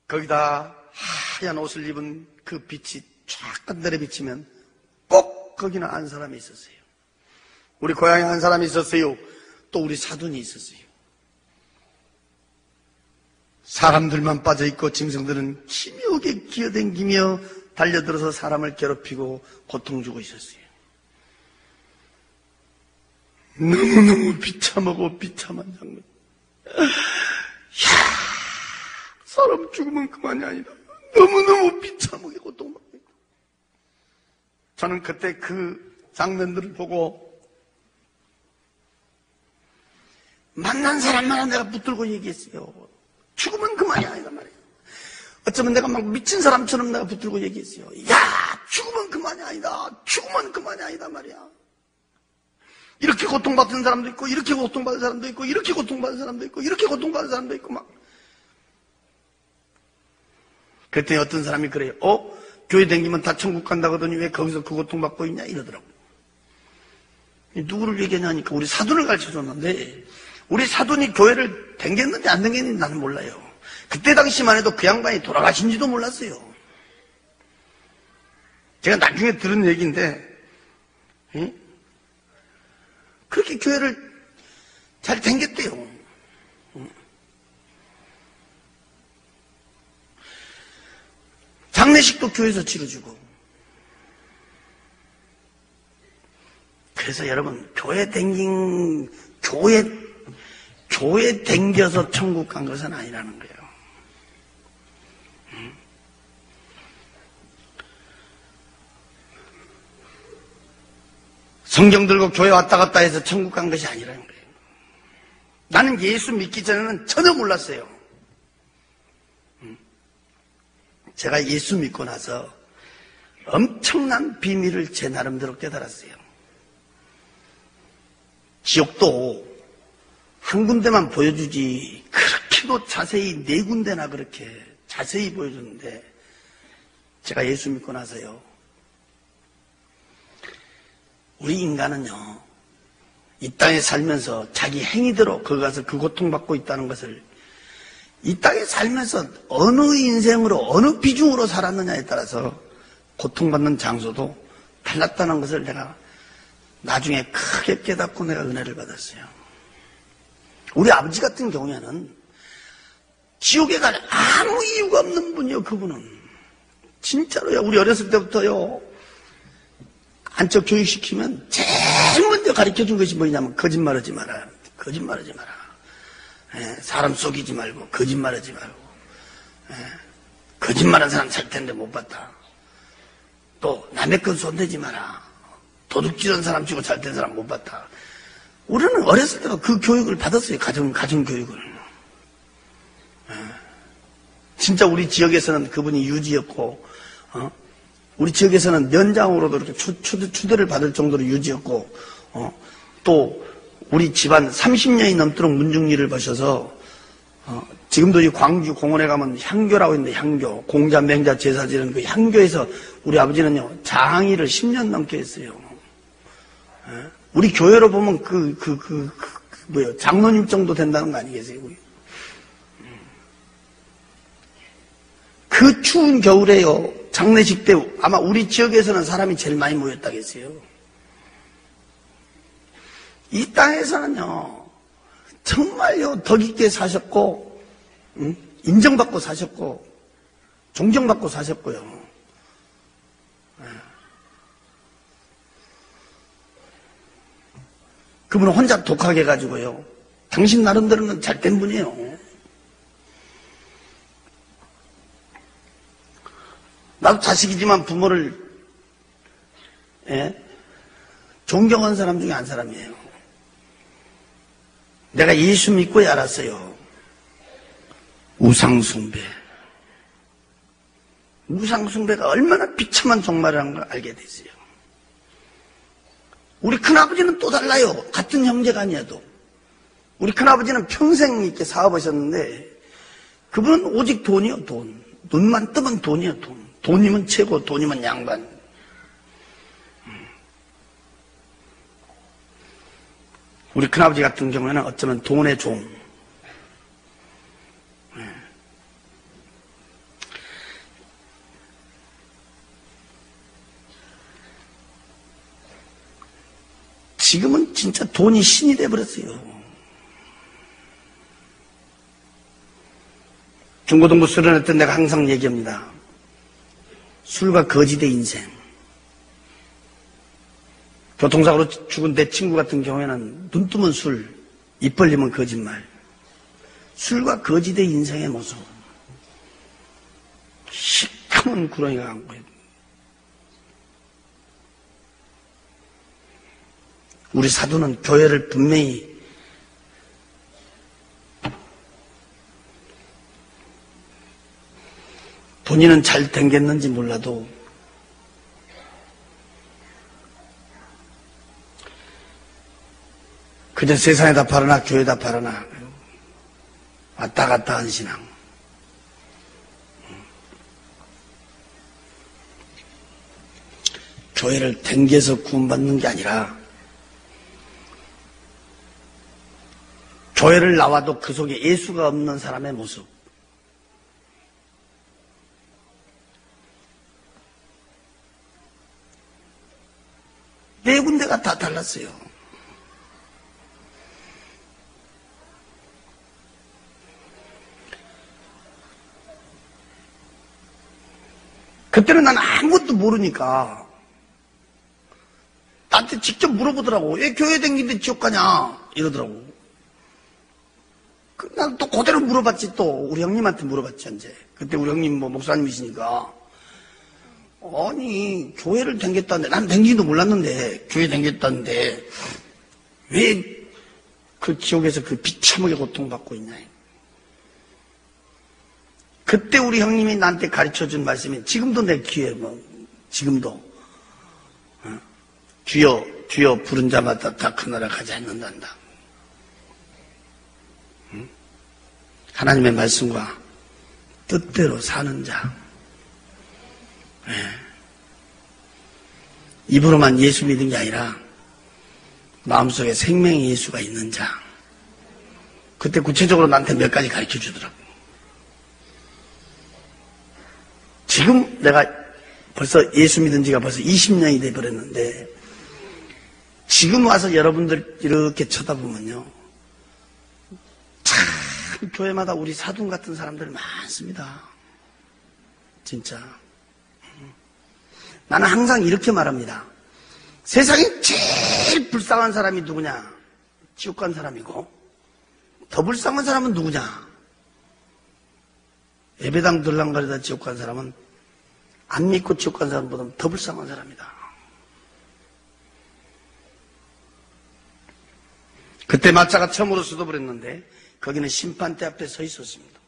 거기다 하얀 옷을 입은 그 빛이 쫙 내려 비치면 꼭 거기는 한 사람이 있었어요. 우리 고향에 한 사람이 있었어요. 또 우리 사돈이 있었어요. 사람들만 빠져있고 짐승들은 기묘하게 기어댕기며 달려들어서 사람을 괴롭히고 고통 주고 있었어요. 너무너무 비참하고 비참한 장면. 이야, 사람 죽으면 그만이 아니다. 너무너무 비참하게 고통받고 있다. 저는 그때 그 장면들을 보고 만난 사람마다 내가 붙들고 얘기했어요. 죽으면 그만이 아니다 말이에요. 어쩌면 내가 막 미친 사람처럼 내가 붙들고 얘기했어요. 야, 죽으면 그만이 아니다. 죽으면 그만이 아니다 말이야. 이렇게 고통받는 사람도 있고, 이렇게 고통받는 사람도 있고, 이렇게 고통받는 사람도 있고, 이렇게 고통받는 사람도 있고, 막. 그랬더니 어떤 사람이 그래요. 교회 다니면 다 천국 간다고 하더니 왜 거기서 그 고통받고 있냐? 이러더라고요. 누구를 얘기하냐니까 우리 사돈을 가르쳐줬는데, 우리 사돈이 교회를 댕겼는지 안 댕겼는지 나는 몰라요. 그때 당시만 해도 그 양반이 돌아가신지도 몰랐어요. 제가 나중에 들은 얘기인데, 그렇게 교회를 잘 댕겼대요. 장례식도 교회에서 치러주고. 그래서 여러분, 교회 댕겨서 천국 간 것은 아니라는 거예요. 성경 들고 교회 왔다 갔다 해서 천국 간 것이 아니라는 거예요. 나는 예수 믿기 전에는 전혀 몰랐어요. 제가 예수 믿고 나서 엄청난 비밀을 제 나름대로 깨달았어요. 지옥도 한 군데만 보여주지 그렇게도 자세히 4군데나 그렇게 자세히 보여주는데 제가 예수 믿고 나서요. 우리 인간은요, 이 땅에 살면서 자기 행위대로 거기 가서 그 고통받고 있다는 것을 이 땅에 살면서 어느 인생으로 어느 비중으로 살았느냐에 따라서 고통받는 장소도 달랐다는 것을 내가 나중에 크게 깨닫고 내가 은혜를 받았어요. 우리 아버지 같은 경우에는 지옥에 갈 아무 이유가 없는 분이요. 그분은 진짜로요. 우리 어렸을 때부터요, 안쪽 교육시키면 제일 먼저 가르쳐준 것이 뭐냐면 거짓말하지 마라. 거짓말하지 마라. 사람 속이지 말고 거짓말하지 말고. 거짓말한 사람 살 텐데 못 봤다. 또 남의 건 손대지 마라. 도둑질한 사람 치고 잘 된 사람 못 봤다. 우리는 어렸을 때도 그 교육을 받았어요. 가정 교육을. 진짜 우리 지역에서는 그분이 유지였고, 우리 지역에서는 연장으로도 이렇게 추대를 받을 정도로 유지였고, 또 우리 집안 30년이 넘도록 문중리를 보셔서, 지금도 이 광주 공원에 가면 향교라고 있는데, 향교, 공자, 맹자, 제사 지는 그 향교에서 우리 아버지는요, 장의를 10년 넘게 했어요. 우리 교회로 보면 장로님 정도 된다는 거 아니겠어요? 그 추운 겨울에요, 장례식 때 아마 우리 지역에서는 사람이 제일 많이 모였다겠어요. 이 땅에서는요, 정말요, 덕 있게 사셨고, 인정받고 사셨고, 존경받고 사셨고요. 그분은 혼자 독하게 해가지고요, 당신 나름대로는 잘된 분이에요. 나도 자식이지만 부모를 존경한 사람 중에 한 사람이에요. 내가 예수 믿고야 알았어요. 우상숭배. 우상숭배가 얼마나 비참한 종말이라는 걸 알게 됐어요. 우리 큰아버지는 또 달라요. 같은 형제가 아니어도. 우리 큰아버지는 평생 이렇게 사업하셨는데 그분은 오직 돈이요, 돈. 눈만 뜨면 돈이요, 돈. 돈이면 최고, 돈이면 양반. 우리 큰아버지 같은 경우에는 어쩌면 돈의 종. 지금은 진짜 돈이 신이 돼버렸어요. 중고등부 수련회 때 내가 항상 얘기합니다. 술과 거지대 인생. 교통사고로 죽은 내 친구 같은 경우에는 눈 뜨면 술, 입 벌리면 거짓말. 술과 거지대 인생의 모습. 시커먼 구렁이가 안고 있고. 우리 사도는 교회를 분명히 본인은 잘 댕겼는지 몰라도 그저 세상에다 바라나 교회에다 바라나 왔다 갔다 한 신앙. 교회를 댕겨서 구원받는 게 아니라 교회를 나와도 그 속에 예수가 없는 사람의 모습. 네 군데가 다 달랐어요. 그때는 난 아무것도 모르니까 나한테 직접 물어보더라고. 왜 교회 다니는데 지옥 가냐? 이러더라고. 난 또 그대로 물어봤지. 또 우리 형님한테 물어봤지. 이제 그때 우리 형님 뭐 목사님이시니까 아니 교회를 다녔다는데 난 다니지도 몰랐는데 교회 다녔다는데 왜 그 지옥에서 그 비참하게 고통받고 있냐. 그때 우리 형님이 나한테 가르쳐준 말씀이 지금도 내 귀에 뭐 지금도 주여 부른 자마다 다 그 나라 가지 않는단다. 하나님의 말씀과 뜻대로 사는 자. 입으로만 예수 믿은 게 아니라 마음속에 생명의 예수가 있는 자. 그때 구체적으로 나한테 몇 가지 가르쳐 주더라고. 지금 내가 벌써 예수 믿은 지가 벌써 20년이 돼버렸는데 지금 와서 여러분들 이렇게 쳐다보면요 참 교회마다 우리 사돈 같은 사람들 많습니다. 진짜. 나는 항상 이렇게 말합니다. 세상에 제일 불쌍한 사람이 누구냐? 지옥 간 사람이고 더 불쌍한 사람은 누구냐? 예배당 들랑거리다 지옥 간 사람은 안 믿고 지옥 간 사람보다 더 불쌍한 사람이다. 그때 마차가 처음으로 쏟아버렸는데 거기는 심판대 앞에 서 있었습니다.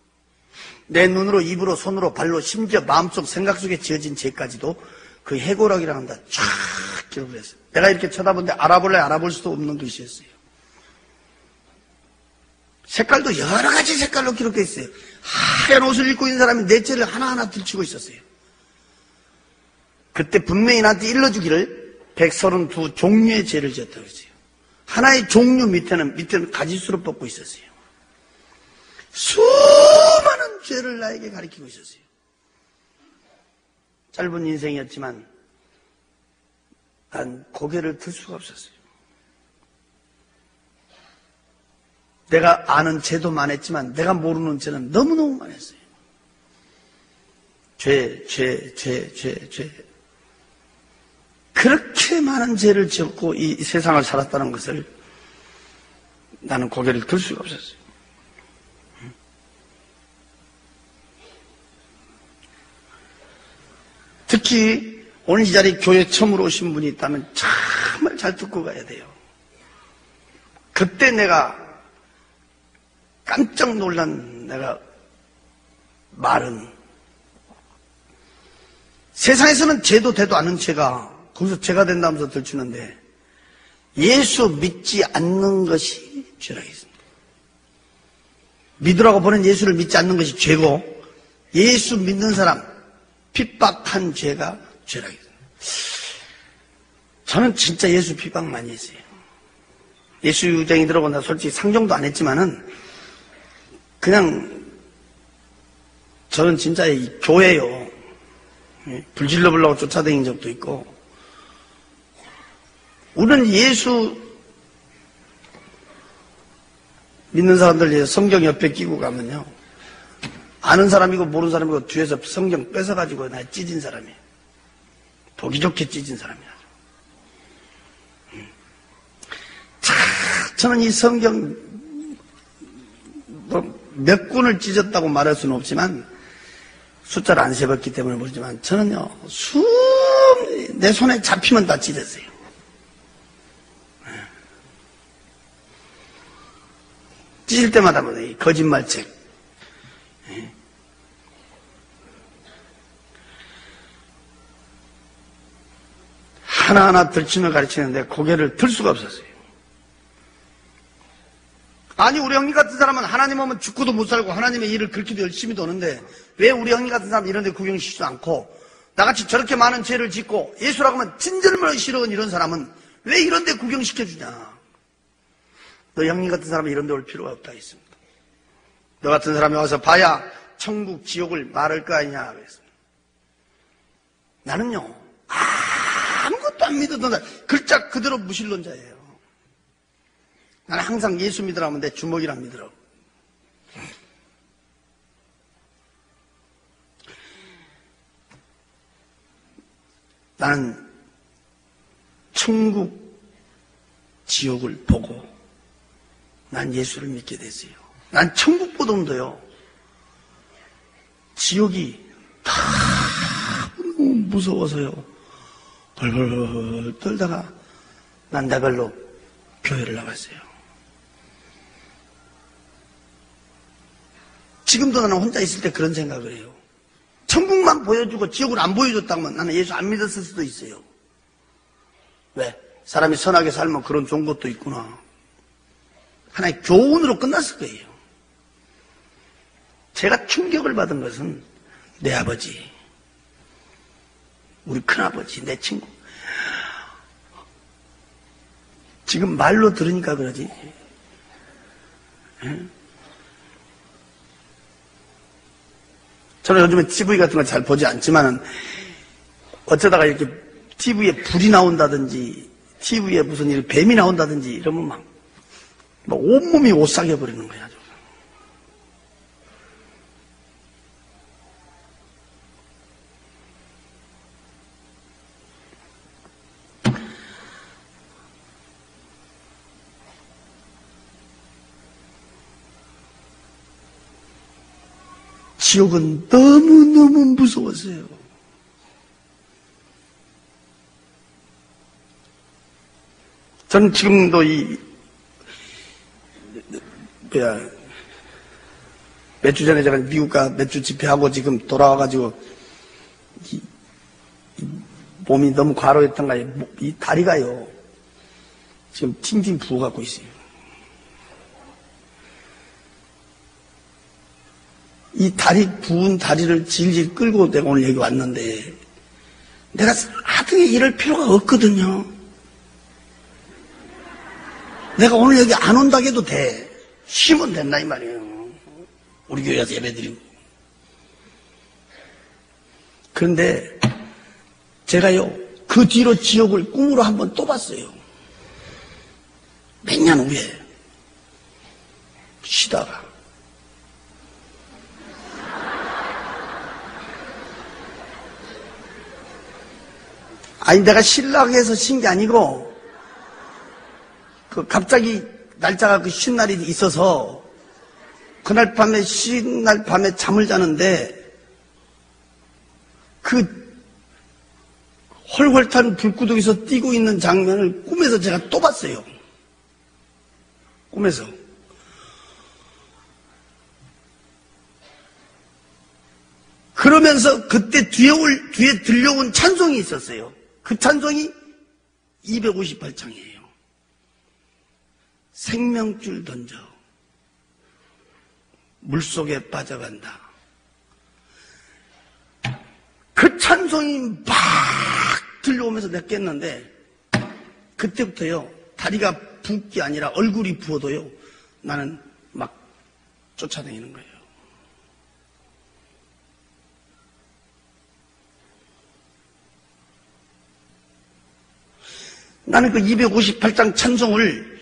내 눈으로 입으로 손으로 발로 심지어 마음속 생각 속에 지어진 죄까지도 그 해고락이라고 한다 쫙 기록을 했어요. 내가 이렇게 쳐다보는데 알아볼 수도 없는 글씨였어요. 색깔도 여러 가지 색깔로 기록되어 있어요. 하얀 옷을 입고 있는 사람이 내 죄를 하나하나 들추고 있었어요. 그때 분명히 나한테 일러주기를 132 종류의 죄를 지었다고 했어요. 하나의 종류 밑에는 가지수로 뽑고 있었어요. 수많은 죄를 나에게 가리키고 있었어요. 짧은 인생이었지만 난 고개를 들 수가 없었어요. 내가 아는 죄도 많았지만 내가 모르는 죄는 너무너무 많았어요. 죄. 그렇게 많은 죄를 지었고 이 세상을 살았다는 것을 나는 고개를 들 수가 없었어요. 특히 오늘 이 자리에 교회 처음으로 오신 분이 있다면 정말 잘 듣고 가야 돼요. 그때 내가 깜짝 놀란 내가 말은 세상에서는 죄도 돼도 않은 죄가 거기서 죄가 된다면서 들추는데 예수 믿지 않는 것이 죄라 했습니다. 믿으라고 보낸 예수를 믿지 않는 것이 죄고 예수 믿는 사람 핍박한 죄가 죄라. 저는 진짜 예수 핍박 많이 했어요. 예수 유정이 들어오고 나 솔직히 상종도 안 했지만은 그냥 저는 진짜 이 교회요. 불질러 보려고 쫓아다닌 적도 있고 우리는 예수 믿는 사람들 성경 옆에 끼고 가면요. 아는 사람이고 모르는 사람이고 뒤에서 성경 뺏어가지고 나 찢은 사람이에요. 보기 좋게 찢은 사람이야. 저는 이 성경 몇 군을 찢었다고 말할 수는 없지만 숫자를 안 세봤기 때문에 모르지만 저는요 내 손에 잡히면 다 찢었어요. 찢을 때마다 거짓말책. 하나하나 들추며 가르치는데 고개를 들 수가 없었어요. 아니 우리 형님 같은 사람은 하나님 오면 죽고도 못 살고 하나님의 일을 그렇게도 열심히 도는데 왜 우리 형님 같은 사람은 이런 데 구경시키지도 않고 나같이 저렇게 많은 죄를 짓고 예수라고 하면 친절을 싫어하는 이런 사람은 왜 이런 데 구경시켜주냐. 너 형님 같은 사람은 이런 데 올 필요가 없다 했습니다. 너 같은 사람이 와서 봐야 천국 지옥을 말할 거 아니냐 그랬어요. 나는요 아무것도 안 믿었던 글자 그대로 무신론자예요. 나는 항상 예수 믿으라면 내 주먹이랑 믿으라고. 나는 천국, 지옥을 보고 난 예수를 믿게 됐어요. 난 천국보다도요, 지옥이 다 너무 무서워서요. 벌벌 떨다가 난 나발로 교회를 나갔어요. 지금도 나는 혼자 있을 때 그런 생각을 해요. 천국만 보여주고 지옥을 안 보여줬다면 나는 예수 안 믿었을 수도 있어요. 왜? 사람이 선하게 살면 그런 좋은 것도 있구나. 하나의 교훈으로 끝났을 거예요. 제가 충격을 받은 것은 내 아버지, 우리 큰아버지, 내 친구. 지금 말로 들으니까 그러지. 저는 요즘에 TV 같은 거 잘 보지 않지만은 어쩌다가 이렇게 TV에 불이 나온다든지 TV에 무슨 일 뱀이 나온다든지 이러면 막 온몸이 오싹해 버리는 거야. 지옥은 너무너무 무서웠어요. 저는 지금도 몇 주 전에 제가 미국 가 몇 주 집회하고 지금 돌아와가지고 몸이 너무 과로했던가요. 이 다리가요. 지금 팅팅 부어갖고 있어요. 이 부은 다리를 질질 끌고 내가 오늘 여기 왔는데 내가 하등에 이럴 필요가 없거든요. 내가 오늘 여기 안 온다고 해도 돼. 쉬면 된다 이 말이에요. 우리 교회에서 예배드리고. 그런데 제가요 그 뒤로 지옥을 꿈으로 한번 또 봤어요. 몇 년 후에 쉬다가 아니 내가 신라고 해서 쉰 게 아니고 갑자기 날짜가 쉰 날이 있어서 그날 밤에 쉰 날 밤에 잠을 자는데 그 헐헐 탄 불구덩이에서 뛰고 있는 장면을 꿈에서 제가 또 봤어요. 꿈에서. 그러면서 그때 뒤에 들려온 찬송이 있었어요. 그 찬송이 258장이에요. 생명줄 던져 물속에 빠져간다. 그 찬송이 막 들려오면서 내가 깼는데 그때부터요 다리가 붓기 아니라 얼굴이 부어도요 나는 막 쫓아다니는 거예요. 나는 그 258장 찬송을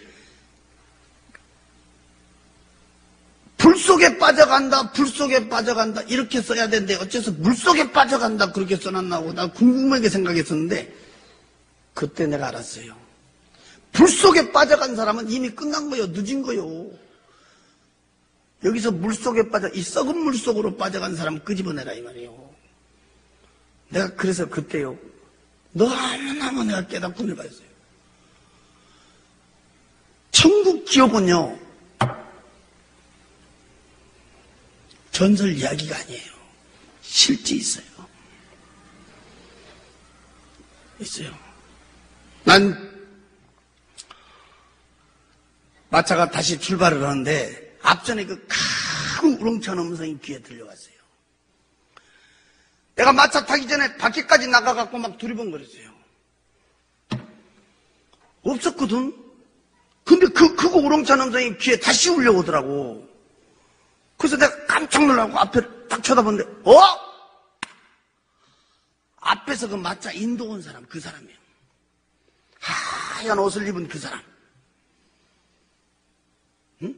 불속에 빠져간다, 불속에 빠져간다 이렇게 써야 되는데 어째서 물속에 빠져간다 그렇게 써놨나고 나 궁금하게 생각했었는데 그때 내가 알았어요. 불속에 빠져간 사람은 이미 끝난 거예요. 늦은 거예요. 여기서 물속에 빠져 이 썩은 물속으로 빠져간 사람 끄집어내라 이 말이에요. 내가 그래서 그때요 너무너무 내가 깨닫고 봤어요. 천국 지옥은요 전설 이야기가 아니에요. 실제 있어요. 있어요. 난 마차가 다시 출발을 하는데 앞전에 그 큰 우렁찬 음성이 귀에 들려왔어요. 내가 마차 타기 전에 밖에까지 나가갖고 막 두리번거렸어요. 없었거든. 근데 그 크고 우렁찬 음성이 귀에 다시 울려오더라고. 그래서 내가 깜짝 놀라고 앞에 딱 쳐다보는데 앞에서 그 마차 인도 온 사람 그 사람이에요. 하얀 옷을 입은 그 사람. 응?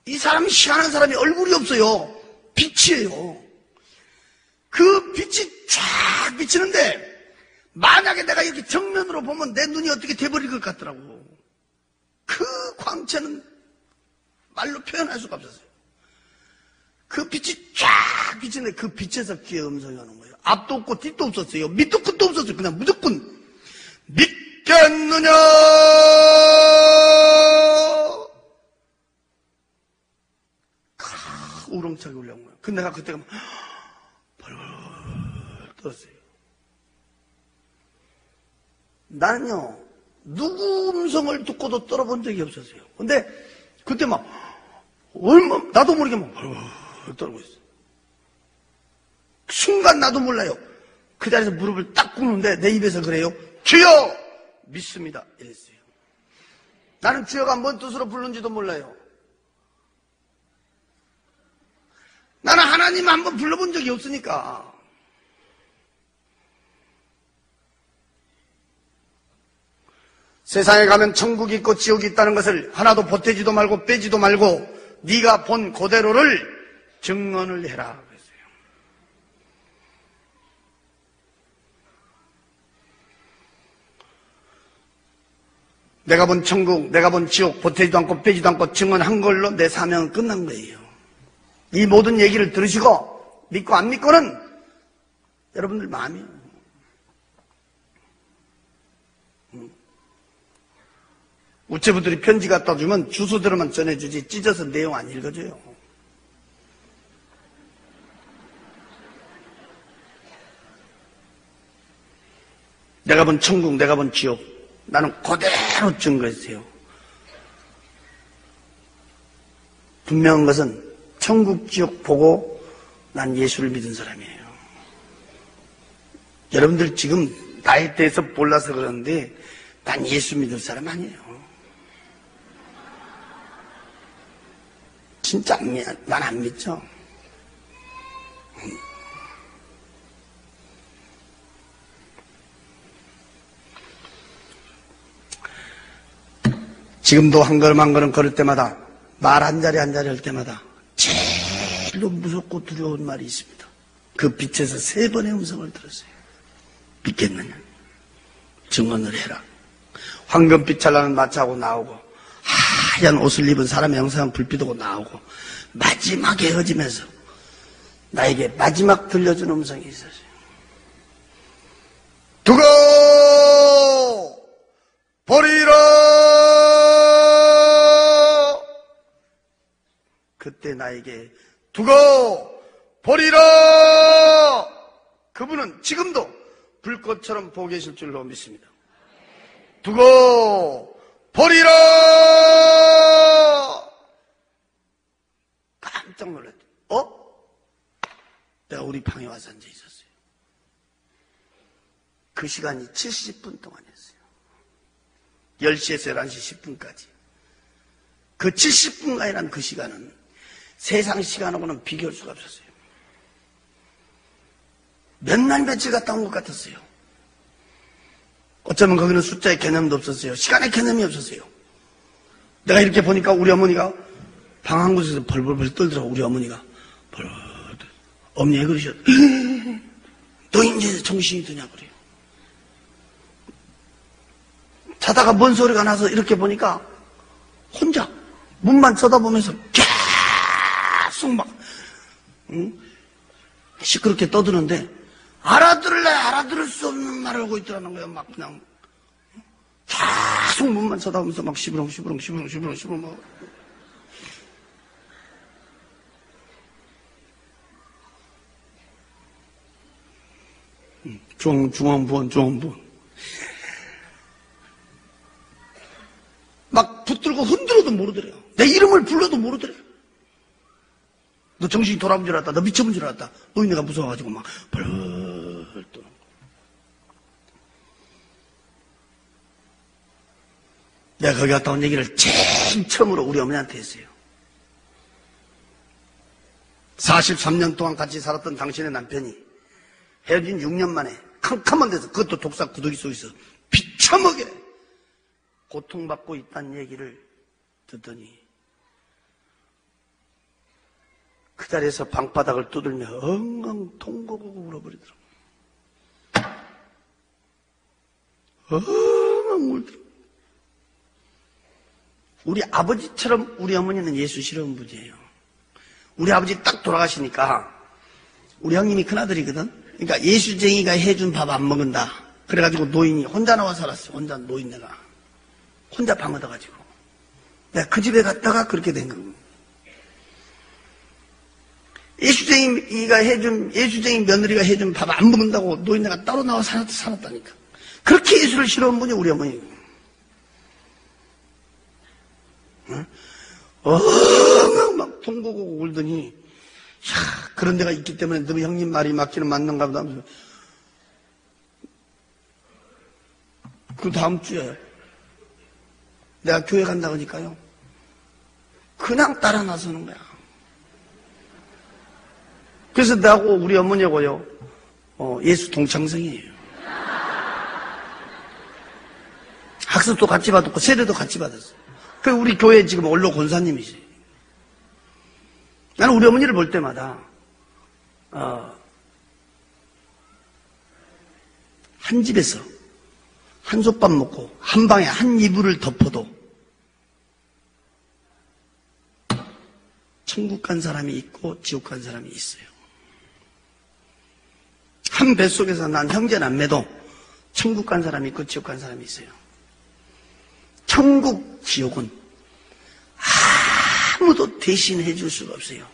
이 사람이 희한한 사람이 얼굴이 없어요. 빛이에요. 그 빛이 쫙 비치는데 만약에 내가 이렇게 정면으로 보면 내 눈이 어떻게 돼버릴 것 같더라고. 그 광채는 말로 표현할 수가 없었어요. 그 빛이 쫙 비치는데 그 빛에서 귀에 음성이 오는 거예요. 앞도 없고 뒤도 없었어요. 밑도 끝도 없었어요. 그냥 무조건 믿겠느냐 우렁차게 올라온 거예요. 근데 내가 그때가 막 벌벌 떨었어요. 나는요 누구 음성을 듣고도 떨어본 적이 없었어요. 근데 그때 막 나도 모르게 막 벌벌 떨고 있어요. 순간 나도 몰라요. 그 자리에서 무릎을 딱 꿇는데 내 입에서 그래요. 주여 믿습니다 이랬어요. 나는 주여가 뭔 뜻으로 부르는지도 몰라요. 나는 하나님 한번 불러본 적이 없으니까. 세상에 가면 천국이 있고 지옥이 있다는 것을 하나도 보태지도 말고 빼지도 말고 네가 본 그대로를 증언을 해라 그랬어요. 내가 본 천국, 내가 본 지옥 보태지도 않고 빼지도 않고 증언한 걸로 내 사명은 끝난 거예요. 이 모든 얘기를 들으시고 믿고 안 믿고는 여러분들 마음이에요. 우체부들이 편지 갖다 주면 주소대로만 전해주지 찢어서 내용 안 읽어줘요. 내가 본 천국, 내가 본 지옥 나는 그대로 증거했어요. 분명한 것은 천국, 지옥 보고 난 예수를 믿은 사람이에요. 여러분들 지금 나에 대해서 몰라서 그러는데 난 예수 믿을 사람 아니에요. 진짜 난 안 믿죠. 지금도 한 걸음 한 걸음 걸을 때마다 말 한 자리 한 자리 할 때마다 제일로 무섭고 두려운 말이 있습니다. 그 빛에서 3번의 음성을 들었어요. 믿겠느냐? 증언을 해라. 황금빛 찬란한 마차하고 나오고 하얀 옷을 입은 사람의 형상은 불빛하고 나오고 마지막에 헤어지면서 나에게 마지막 들려준 음성이 있었어요. 두고 버리라. 그때 나에게 두고 버리라. 그분은 지금도 불꽃처럼 보고 계실 줄로 믿습니다. 두고 버리라. 깜짝 놀랐대. 내가 우리 방에 와서 앉아 있었어요. 그 시간이 70분 동안이었어요. 10시에서 11시 10분까지. 그 70분간이란 그 시간은 세상 시간하고는 비교할 수가 없었어요. 몇 날 며칠 갔다 온 것 같았어요. 어쩌면 거기는 숫자의 개념도 없었어요. 시간의 개념이 없었어요. 내가 이렇게 보니까 우리 어머니가 방 한 곳에서 벌벌벌 떨더라고. 우리 어머니가 벌벌. 어머니 왜 그러셨? 너 이제 정신이 드냐 그래요. 자다가 뭔 소리가 나서 이렇게 보니까 혼자 문만 쳐다보면서 계속 막 시끄럽게 떠드는데 알아들을래 알아들을 수 없는 말을 하고 있더라는 거예요. 막 그냥 계속 문만 쳐다보면서 막 시부렁 막. 중앙부원 막 붙들고 흔들어도 모르더래요. 내 이름을 불러도 모르더래요. 너 정신이 돌아온 줄 알았다. 너 미쳐본 줄 알았다. 노인네가 무서워가지고 막 벌벌 떠는 거. 내가 거기 갔다 온 얘기를 제일 처음으로 우리 어머니한테 했어요. 43년 동안 같이 살았던 당신의 남편이 헤어진 6년 만에 캄캄한 데서, 그것도 독사 구더기 속에서 비참하게 고통받고 있다는 얘기를 듣더니 그 자리에서 방바닥을 두들며 엉엉 통곡하고 울어버리더라고요. 엉엉 울더라고요. 우리 아버지처럼 우리 어머니는 예수 싫어하는 분이에요. 우리 아버지 딱 돌아가시니까 우리 형님이 큰아들이거든. 그러니까 예수쟁이가 해준 밥 안 먹은다. 그래가지고 노인이 혼자 나와 살았어요. 혼자 노인네가. 혼자 방 얻어가지고. 내가 그 집에 갔다가 그렇게 된 겁니다. 예수쟁이 며느리가 해준 밥 안 먹는다고 노인네가 따로 나와 살았다니까. 그렇게 예수를 싫어하는 분이 우리 어머니. 막 통곡하고 울더니, 그런 데가 있기 때문에 너 형님 말이 맞기는 맞는가 보다 하면서. 그 다음 주에 내가 교회 간다 그러니까요. 그냥 따라 나서는 거야. 그래서 나하고 우리 어머니하고요, 예수 동창생이에요. 학습도 같이 받았고, 세례도 같이 받았어요. 그 우리 교회 지금 원로 권사님이지. 나는 우리 어머니를 볼 때마다, 한 집에서 한솥밥 먹고, 한 방에 한 이불을 덮어도, 천국 간 사람이 있고, 지옥 간 사람이 있어요. 한 뱃속에서 난 형제 남매도 천국 간 사람이 있고, 지옥 간 사람이 있어요. 천국, 지옥은 아무도 대신해 줄 수가 없어요.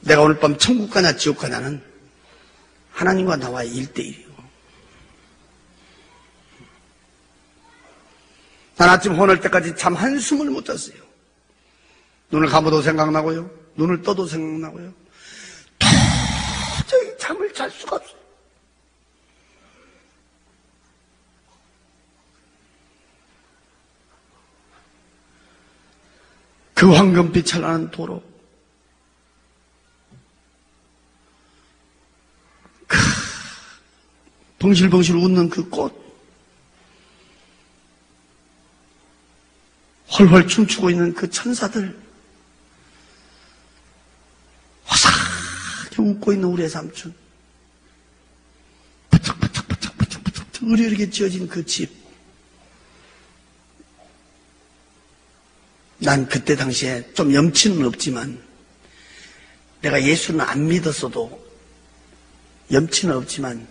내가 오늘 밤 천국 가냐 지옥 가냐는 하나님과 나와의 1대1이에요. 난 아침 혼을 때까지 잠 한숨을 못 잤어요. 눈을 감아도 생각나고요. 눈을 떠도 생각나고요. 도저히 잠을 잘 수가 없어요. 그 황금빛 찬란한 도로, 벙실벙실 웃는 그 꽃, 훨훨 춤추고 있는 그 천사들, 화사하게 웃고 있는 우리의 삼촌, 부쩍부쩍 의리르게 지어진 그 집. 난 그때 당시에 좀 염치는 없지만, 내가 예수는 안 믿었어도 염치는 없지만,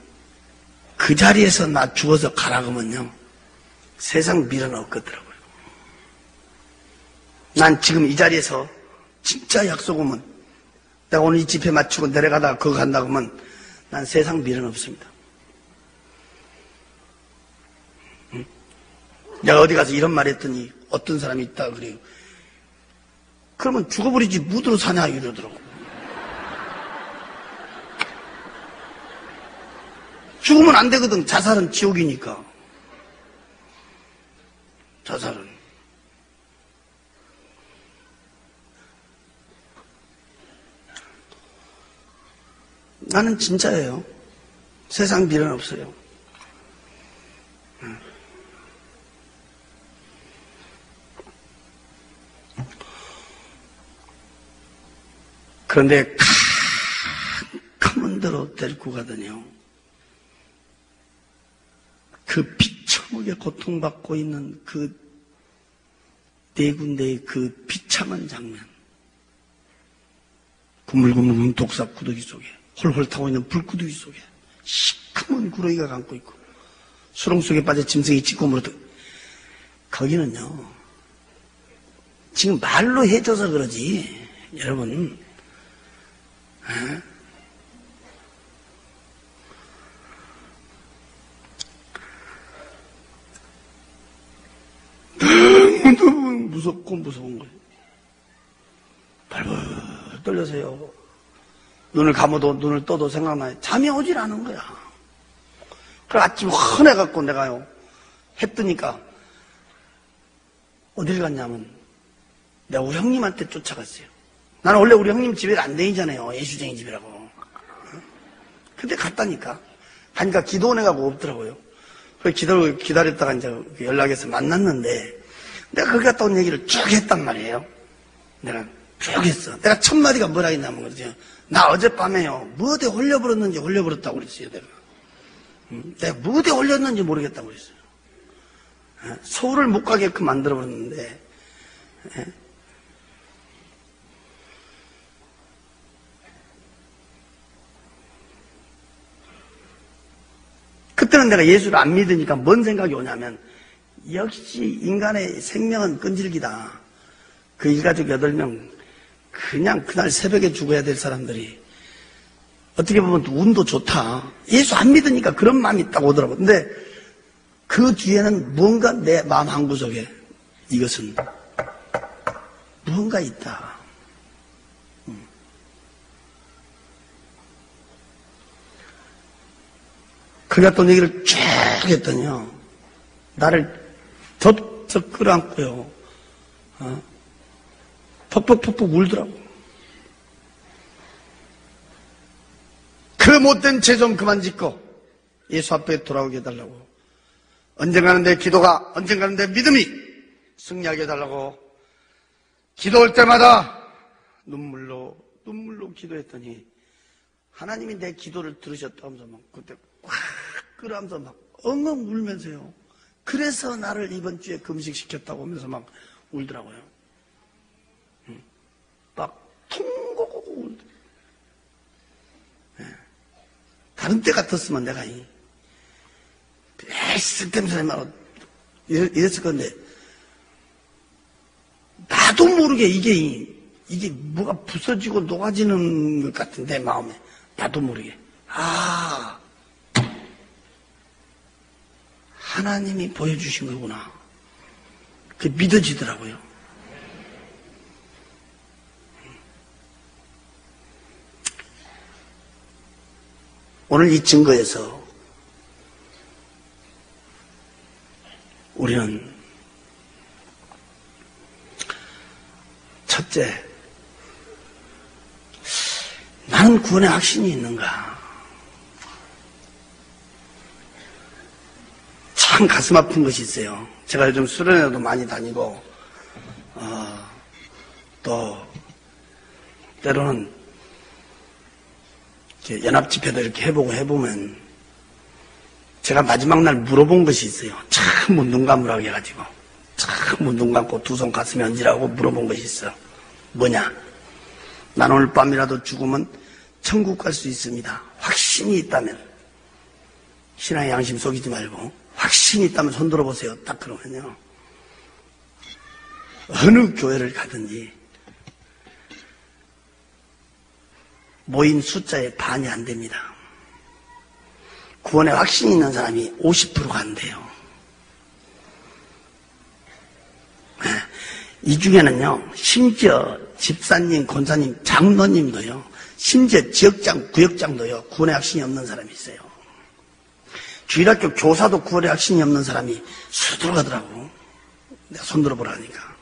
그 자리에서 나 죽어서 가라 그러면요, 세상 미련 없겠더라고요. 난 지금 이 자리에서 진짜 약속 오면, 내가 오늘 이 집회 마치고 내려가다가 그거 간다 그러면 난 세상 미련 없습니다. 내가 어디 가서 이런 말 했더니 어떤 사람이 있다 그래요. 그러면 죽어버리지 무드로 사냐 이러더라고. 죽으면 안 되거든. 자살은 지옥이니까. 자살은. 나는 진짜예요. 세상 미련 없어요. 그런데 캄캄한 데로 데리고 가더니요. 그 비참하게 고통받고 있는 그 네 군데의 그 비참한 장면. 구물구물 독삽 구더기 속에 홀홀 타고 있는 불구더기 속에 시커먼 구렁이가 감고 있고 수렁 속에 빠져 짐승이 찢고 물어도 거기는요. 지금 말로 해줘서 그러지. 여러분. 너무 무섭고 무서운 거예요. 발벌 떨려서요. 눈을 감아도 눈을 떠도 생각나요. 잠이 오질 않은 거야. 그래 아침 헌해갖고 내가요. 해 뜨니까 어딜 갔냐면 내가 우리 형님한테 쫓아갔어요. 나는 원래 우리 형님 집에 안 다니잖아요. 예수쟁이 집이라고. 근데 갔다니까. 가니까 기도원에 가고 없더라고요. 그래서 기다렸다가 이제 연락해서 만났는데 내가 거기 갔다 온 얘기를 쭉 했단 말이에요. 내가 쭉 했어. 내가 첫 마디가 뭐라 했냐면 그러죠. 나 어젯밤에요. 무엇에 홀려버렸는지 홀려버렸다고 그랬어요. 내가 무엇에 홀렸는지 모르겠다고 그랬어요. 서울을 못 가게끔 만들어버렸는데 그때는 내가 예수를 안 믿으니까 뭔 생각이 오냐면 역시 인간의 생명은 끈질기다. 그 일가족 8명 그냥 그날 새벽에 죽어야 될 사람들이 어떻게 보면 운도 좋다. 예수 안 믿으니까 그런 마음이 딱 오더라고. 근데 그 뒤에는 뭔가 내 마음 한구석에 이것은 무언가 있다. 그가 또 얘기를 쭉 했더니요. 나를 덥석 끌어안고요. 퍽퍽퍽퍽 울더라고. 그 못된 죄 좀 그만 짓고 예수 앞에 돌아오게 해달라고. 언젠가는 내 기도가, 언젠가는 내 믿음이 승리하게 해달라고. 기도할 때마다 눈물로 기도했더니 하나님이 내 기도를 들으셨다면서 막 그때 꽉 끌어안면서 막 엉엉 울면서요. 그래서 나를 이번 주에 금식시켰다고 하면서 막 울더라고요. 막 통곡하고 울더라고요. 다른 때 같았으면 내가 쓸데없는 막 이랬을 건데 나도 모르게 이게 뭐가 부서지고 녹아지는 것 같은 내 마음에 나도 모르게 하나님이 보여주신 거구나. 그게 믿어지더라고요. 오늘 이 증거에서 우리는 첫째, 나는 구원의 확신이 있는가? 참 가슴 아픈 것이 있어요. 제가 요즘 수련회도 많이 다니고 또 때로는 연합집회도 이렇게 해보면 제가 마지막 날 물어본 것이 있어요. 참 눈 감으라고 해가지고 참 눈 감고 두 손 가슴에 얹으라고 물어본 것이 있어. 뭐냐? 난 오늘 밤이라도 죽으면 천국 갈 수 있습니다. 확신이 있다면 신앙의 양심 속이지 말고 확신이 있다면 손 들어보세요. 딱 그러면요. 어느 교회를 가든지 모인 숫자의 반이 안 됩니다. 구원에 확신이 있는 사람이 50%가 안 돼요. 네. 이 중에는요, 심지어 집사님, 권사님, 장로님도요, 심지어 지역장, 구역장도요, 구원의 확신이 없는 사람이 있어요. 주일학교 교사도 구원의 확신이 없는 사람이 수두룩 하더라고. 내가 손 들어보라니까.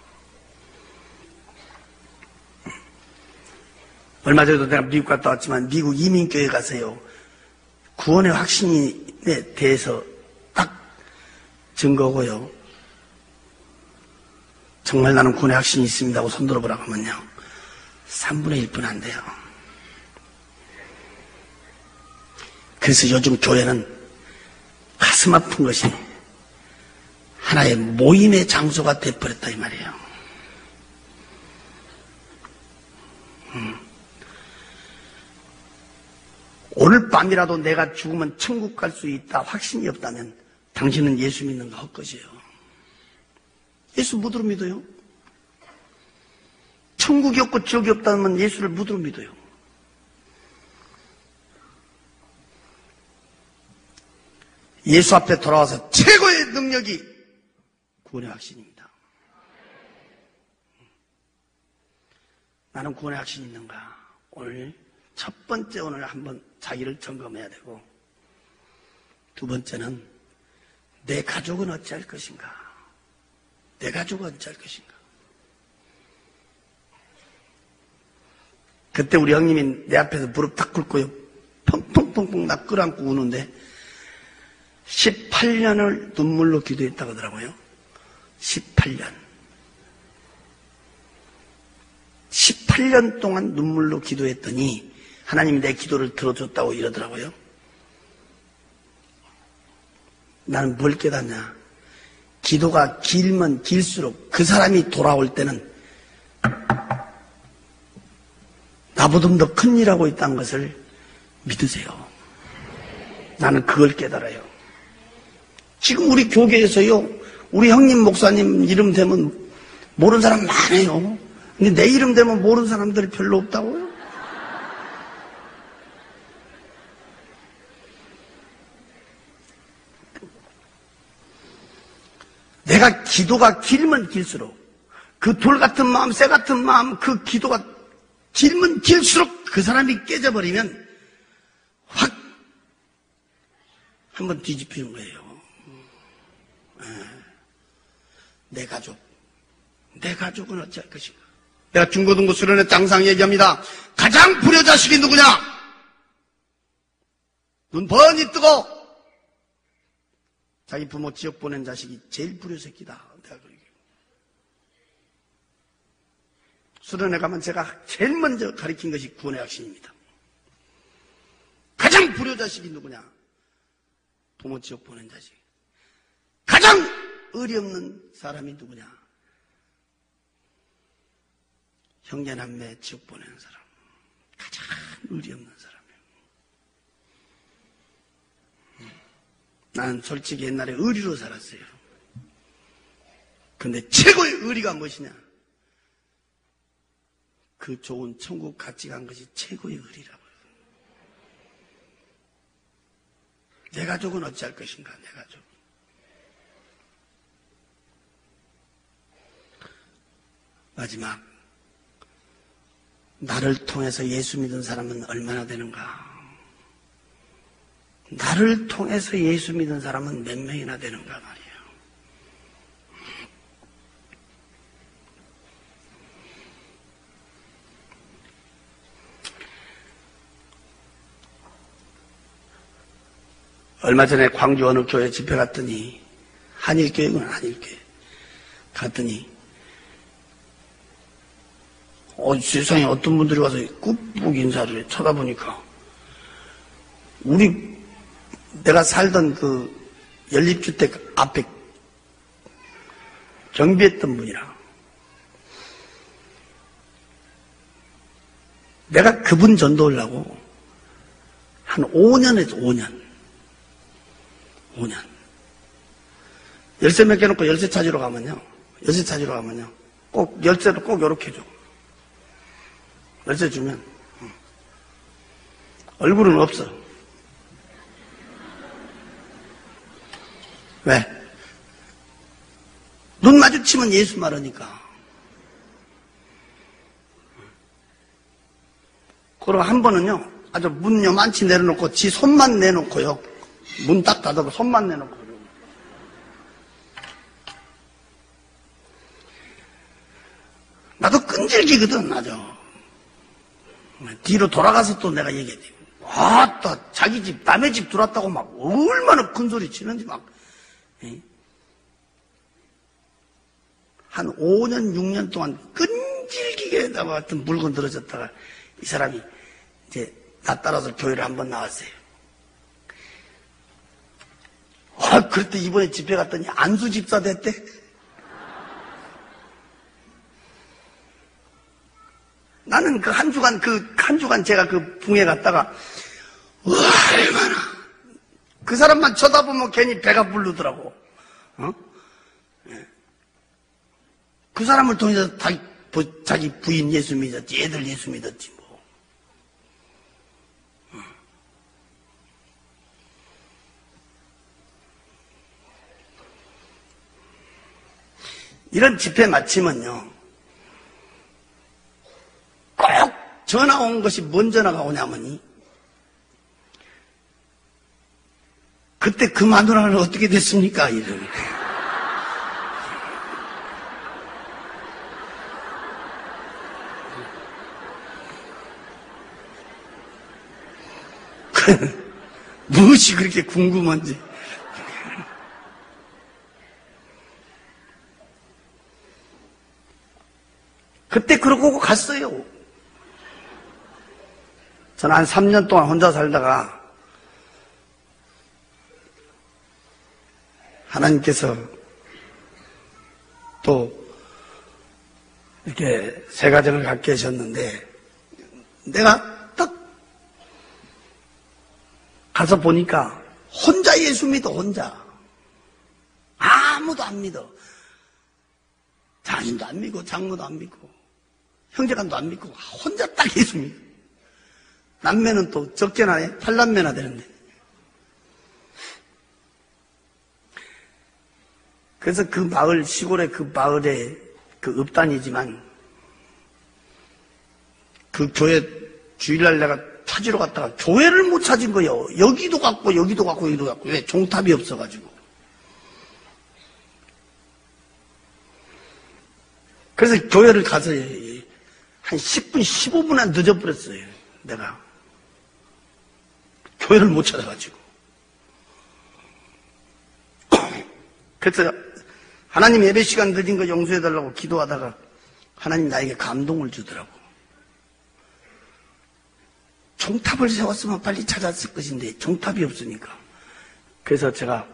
얼마 전에도 내가 미국 갔다 왔지만 미국 이민교회 가서요, 구원의 확신에 대해서 딱 증거고요, 정말 나는 구원의 확신이 있습니다 하고 손 들어보라고 하면요, 3분의 1분 안 돼요. 그래서 요즘 교회는 가슴 아픈 것이 하나의 모임의 장소가 돼버렸다 이 말이에요. 오늘 밤이라도 내가 죽으면 천국 갈 수 있다 확신이 없다면 당신은 예수 믿는 거 헛것이에요. 예수 무드로 믿어요? 천국이 없고 지옥이 없다면 예수를 무드로 믿어요. 예수 앞에 돌아와서 최고의 능력이 구원의 확신입니다. 나는 구원의 확신이 있는가? 오늘 첫 번째 오늘 한번 자기를 점검해야 되고, 두 번째는 내 가족은 어찌할 것인가? 내 가족은 어찌할 것인가? 그때 우리 형님이 내 앞에서 무릎 딱 꿇고요, 펑펑펑펑 나 끌어안고 우는데 18년을 눈물로 기도했다고 하더라고요. 18년 동안 눈물로 기도했더니 하나님이 내 기도를 들어줬다고 이러더라고요. 나는 뭘 깨닫냐? 기도가 길면 길수록 그 사람이 돌아올 때는 나보다 더 큰 일하고 있다는 것을 믿으세요. 나는 그걸 깨달아요. 지금 우리 교계에서요, 우리 형님 목사님 이름 되면 모르는 사람 많아요. 근데 내 이름 되면 모르는 사람들이 별로 없다고요? 내가 기도가 길면 길수록, 그 돌 같은 마음, 쇠 같은 마음, 그 기도가 길면 길수록 그 사람이 깨져버리면 확 한번 뒤집히는 거예요. 내 가족은 어찌할 것인가? 내가 중고등부 수련회 장상 얘기합니다. 가장 불효자식이 누구냐? 눈 번히 뜨고 자기 부모 지옥 보낸 자식이 제일 불효새끼다. 내가 그러게. 수련회 가면 제가 제일 먼저 가르친 것이 구원의 확신입니다. 가장 불효자식이 누구냐? 부모 지옥 보낸 자식. 가장 의리 없는 사람이 누구냐? 형제남매 지옥 보내는 사람. 가장 의리 없는 사람이에요. 나는 솔직히 옛날에 의리로 살았어요. 근데 최고의 의리가 무엇이냐? 그 좋은 천국 같이 간 것이 최고의 의리라고요. 내 가족은 어찌할 것인가? 내 가족. 마지막, 나를 통해서 예수 믿은 사람은 얼마나 되는가? 나를 통해서 예수 믿은 사람은 몇 명이나 되는가 말이에요. 얼마 전에 광주 어느 교회 집회 갔더니, 한일교회군 한일교회 갔더니 세상에 어떤 분들이 와서 꾹꾹 인사를 해. 쳐다보니까 내가 살던 그 연립주택 앞에 경비했던 분이라. 내가 그분 전도하려고 한 5년 했어. 5년 열쇠 몇 개 놓고 열쇠 찾으러 가면요, 꼭 열쇠를 꼭 요렇게 줘. 열쇠 주면 얼굴은 없어. 왜? 눈 마주치면 예수 말하니까. 그리고 한 번은요, 아주 문 요만치 내려놓고 지 손만 내놓고요. 문 딱 닫아도 손만 내놓고. 나도 끈질기거든, 아주. 뒤로 돌아가서 또 내가 얘기했지. 또 자기 집, 남의 집 들어왔다고 막 얼마나 큰 소리 치는지 막. 한 5년, 6년 동안 끈질기게 나와 같은 물건 들어졌다가 이 사람이 이제 나 따라서 교회를 한번 나왔어요. 그때 이번에 집회 갔더니 안수 집사 됐대. 나는 그 한 주간 제가 그 붕에 갔다가, 얼마나. 그 사람만 쳐다보면 괜히 배가 부르더라고. 그 사람을 통해서 자기 부인 예수 믿었지, 애들 예수 믿었지, 뭐. 이런 집회 마치면요. 꼭 전화 온 것이 뭔 전화가 오냐면이 그때 그 마누라는 어떻게 됐습니까? 이러는 무엇이 그렇게 궁금한지. 그때 그러고 갔어요. 저는 한 3년 동안 혼자 살다가 하나님께서 또 이렇게 새 가정을 갖게 하셨는데 내가 딱 가서 보니까 혼자 예수 믿어, 혼자. 아무도 안 믿어. 장인도 안 믿고 장모도 안 믿고 형제간도 안 믿고 혼자 딱 예수 믿어. 남매는 또 적게나 해. 8남매나 되는데. 그래서 그 마을, 시골의 그 마을에 그 읍단이지만 그 교회 주일날 내가 찾으러 갔다가 교회를 못 찾은 거예요. 여기도 갔고 여기도 갔고 여기도 갔고. 왜? 종탑이 없어가지고. 그래서 교회를 가서 한 10분, 15분은 늦어버렸어요. 내가. 교회를 못 찾아가지고. 그래서 하나님 예배 시간 늦은 거 용서해달라고 기도하다가 하나님 나에게 감동을 주더라고. 종탑을 세웠으면 빨리 찾았을 것인데 종탑이 없으니까. 그래서 제가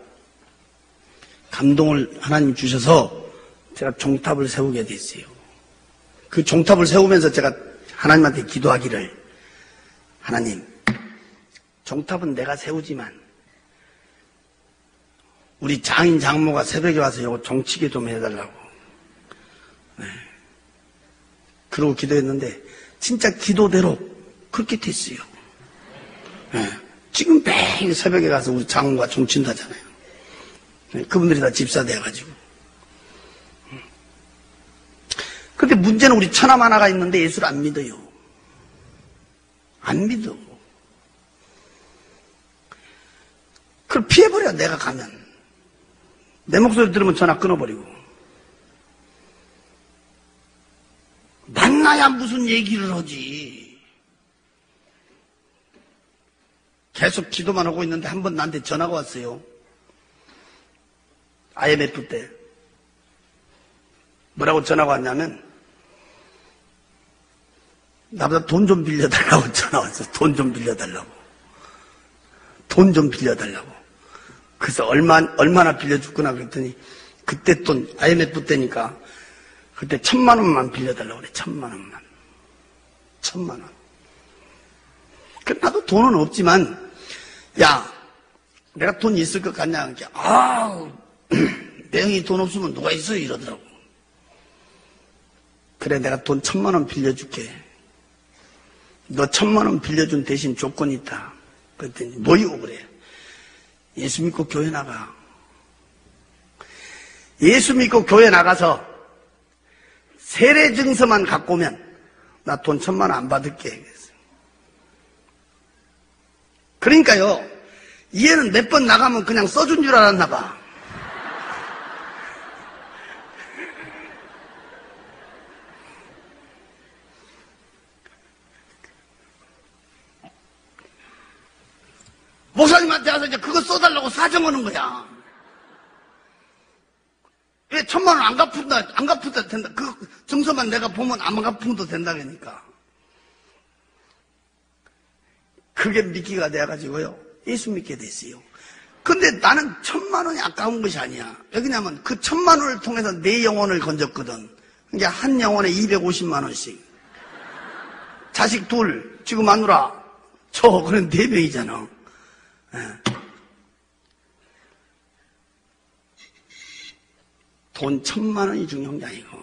감동을 하나님 주셔서 제가 종탑을 세우게 됐어요. 그 종탑을 세우면서 제가 하나님한테 기도하기를, 하나님, 종탑은 내가 세우지만 우리 장인 장모가 새벽에 와서 이거 종치게 좀 해달라고. 네. 그러고 기도했는데 진짜 기도대로 그렇게 됐어요. 네. 지금 매일 새벽에 가서 우리 장모가 종친다잖아요. 네. 그분들이 다 집사 돼가지고. 근데 문제는 우리 처남 하나가 있는데 예수를 안 믿어요. 안 믿어. 그걸 피해버려, 내가 가면. 내 목소리 들으면 전화 끊어버리고. 만나야 무슨 얘기를 하지. 계속 기도만 하고 있는데 한 번 나한테 전화가 왔어요. IMF 때. 뭐라고 전화가 왔냐면 나보다 돈 좀 빌려달라고 전화 왔어. 돈 좀 빌려달라고. 돈 좀 빌려달라고. 그래서 얼마나 빌려줄 거나 그랬더니 그때 돈 IMF 때니까 그때 1,000만 원만 빌려달라고 그래. 1,000만 원만. 1,000만 원. 나도 돈은 없지만 야, 내가 돈 있을 것 같냐? 내 형이 돈 없으면 누가 있어요? 이러더라고. 그래, 내가 돈 1,000만 원 빌려줄게. 너 1,000만 원 빌려준 대신 조건이 있다. 그랬더니 뭐요? 그래. 예수 믿고 교회 나가. 예수 믿고 교회 나가서 세례 증서만 갖고 오면 나 돈 1,000만 원 안 받을게. 그랬어요. 그러니까요, 얘는 몇 번 나가면 그냥 써준 줄 알았나 봐. 목사님한테 와서 이제 그거 써달라고 사정하는 거야. 왜 1,000만 원 안 갚은다 된다. 그 증서만 내가 보면 안 갚아도 된다니까. 그게 미끼가 돼가지고요, 예수 믿게 됐어요. 근데 나는 1,000만 원이 아까운 것이 아니야. 왜냐면 그 1,000만 원을 통해서 내 영혼을 건졌거든. 그러니까 한 영혼에 250만 원씩. 자식 둘, 지금 마누라, 그런 4명이잖아. 돈 1,000만 원이 중요한 게 아니고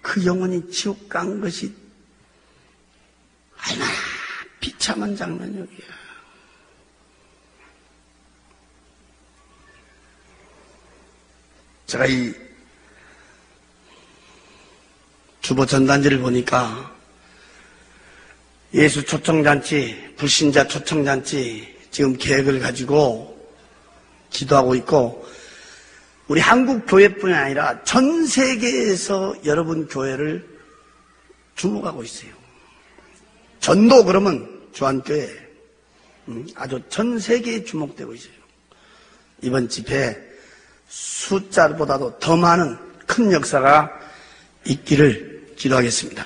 그 영혼이 지옥 간 것이 얼마나 비참한 장면이야. 제가 이 주보 전단지를 보니까 예수 초청잔치, 불신자 초청잔치 지금 계획을 가지고 기도하고 있고, 우리 한국 교회뿐이 아니라 전 세계에서 여러분 교회를 주목하고 있어요. 전도 그러면 주한교회 아주 전 세계에 주목되고 있어요. 이번 집회에 숫자보다도 더 많은 큰 역사가 있기를 기도하겠습니다.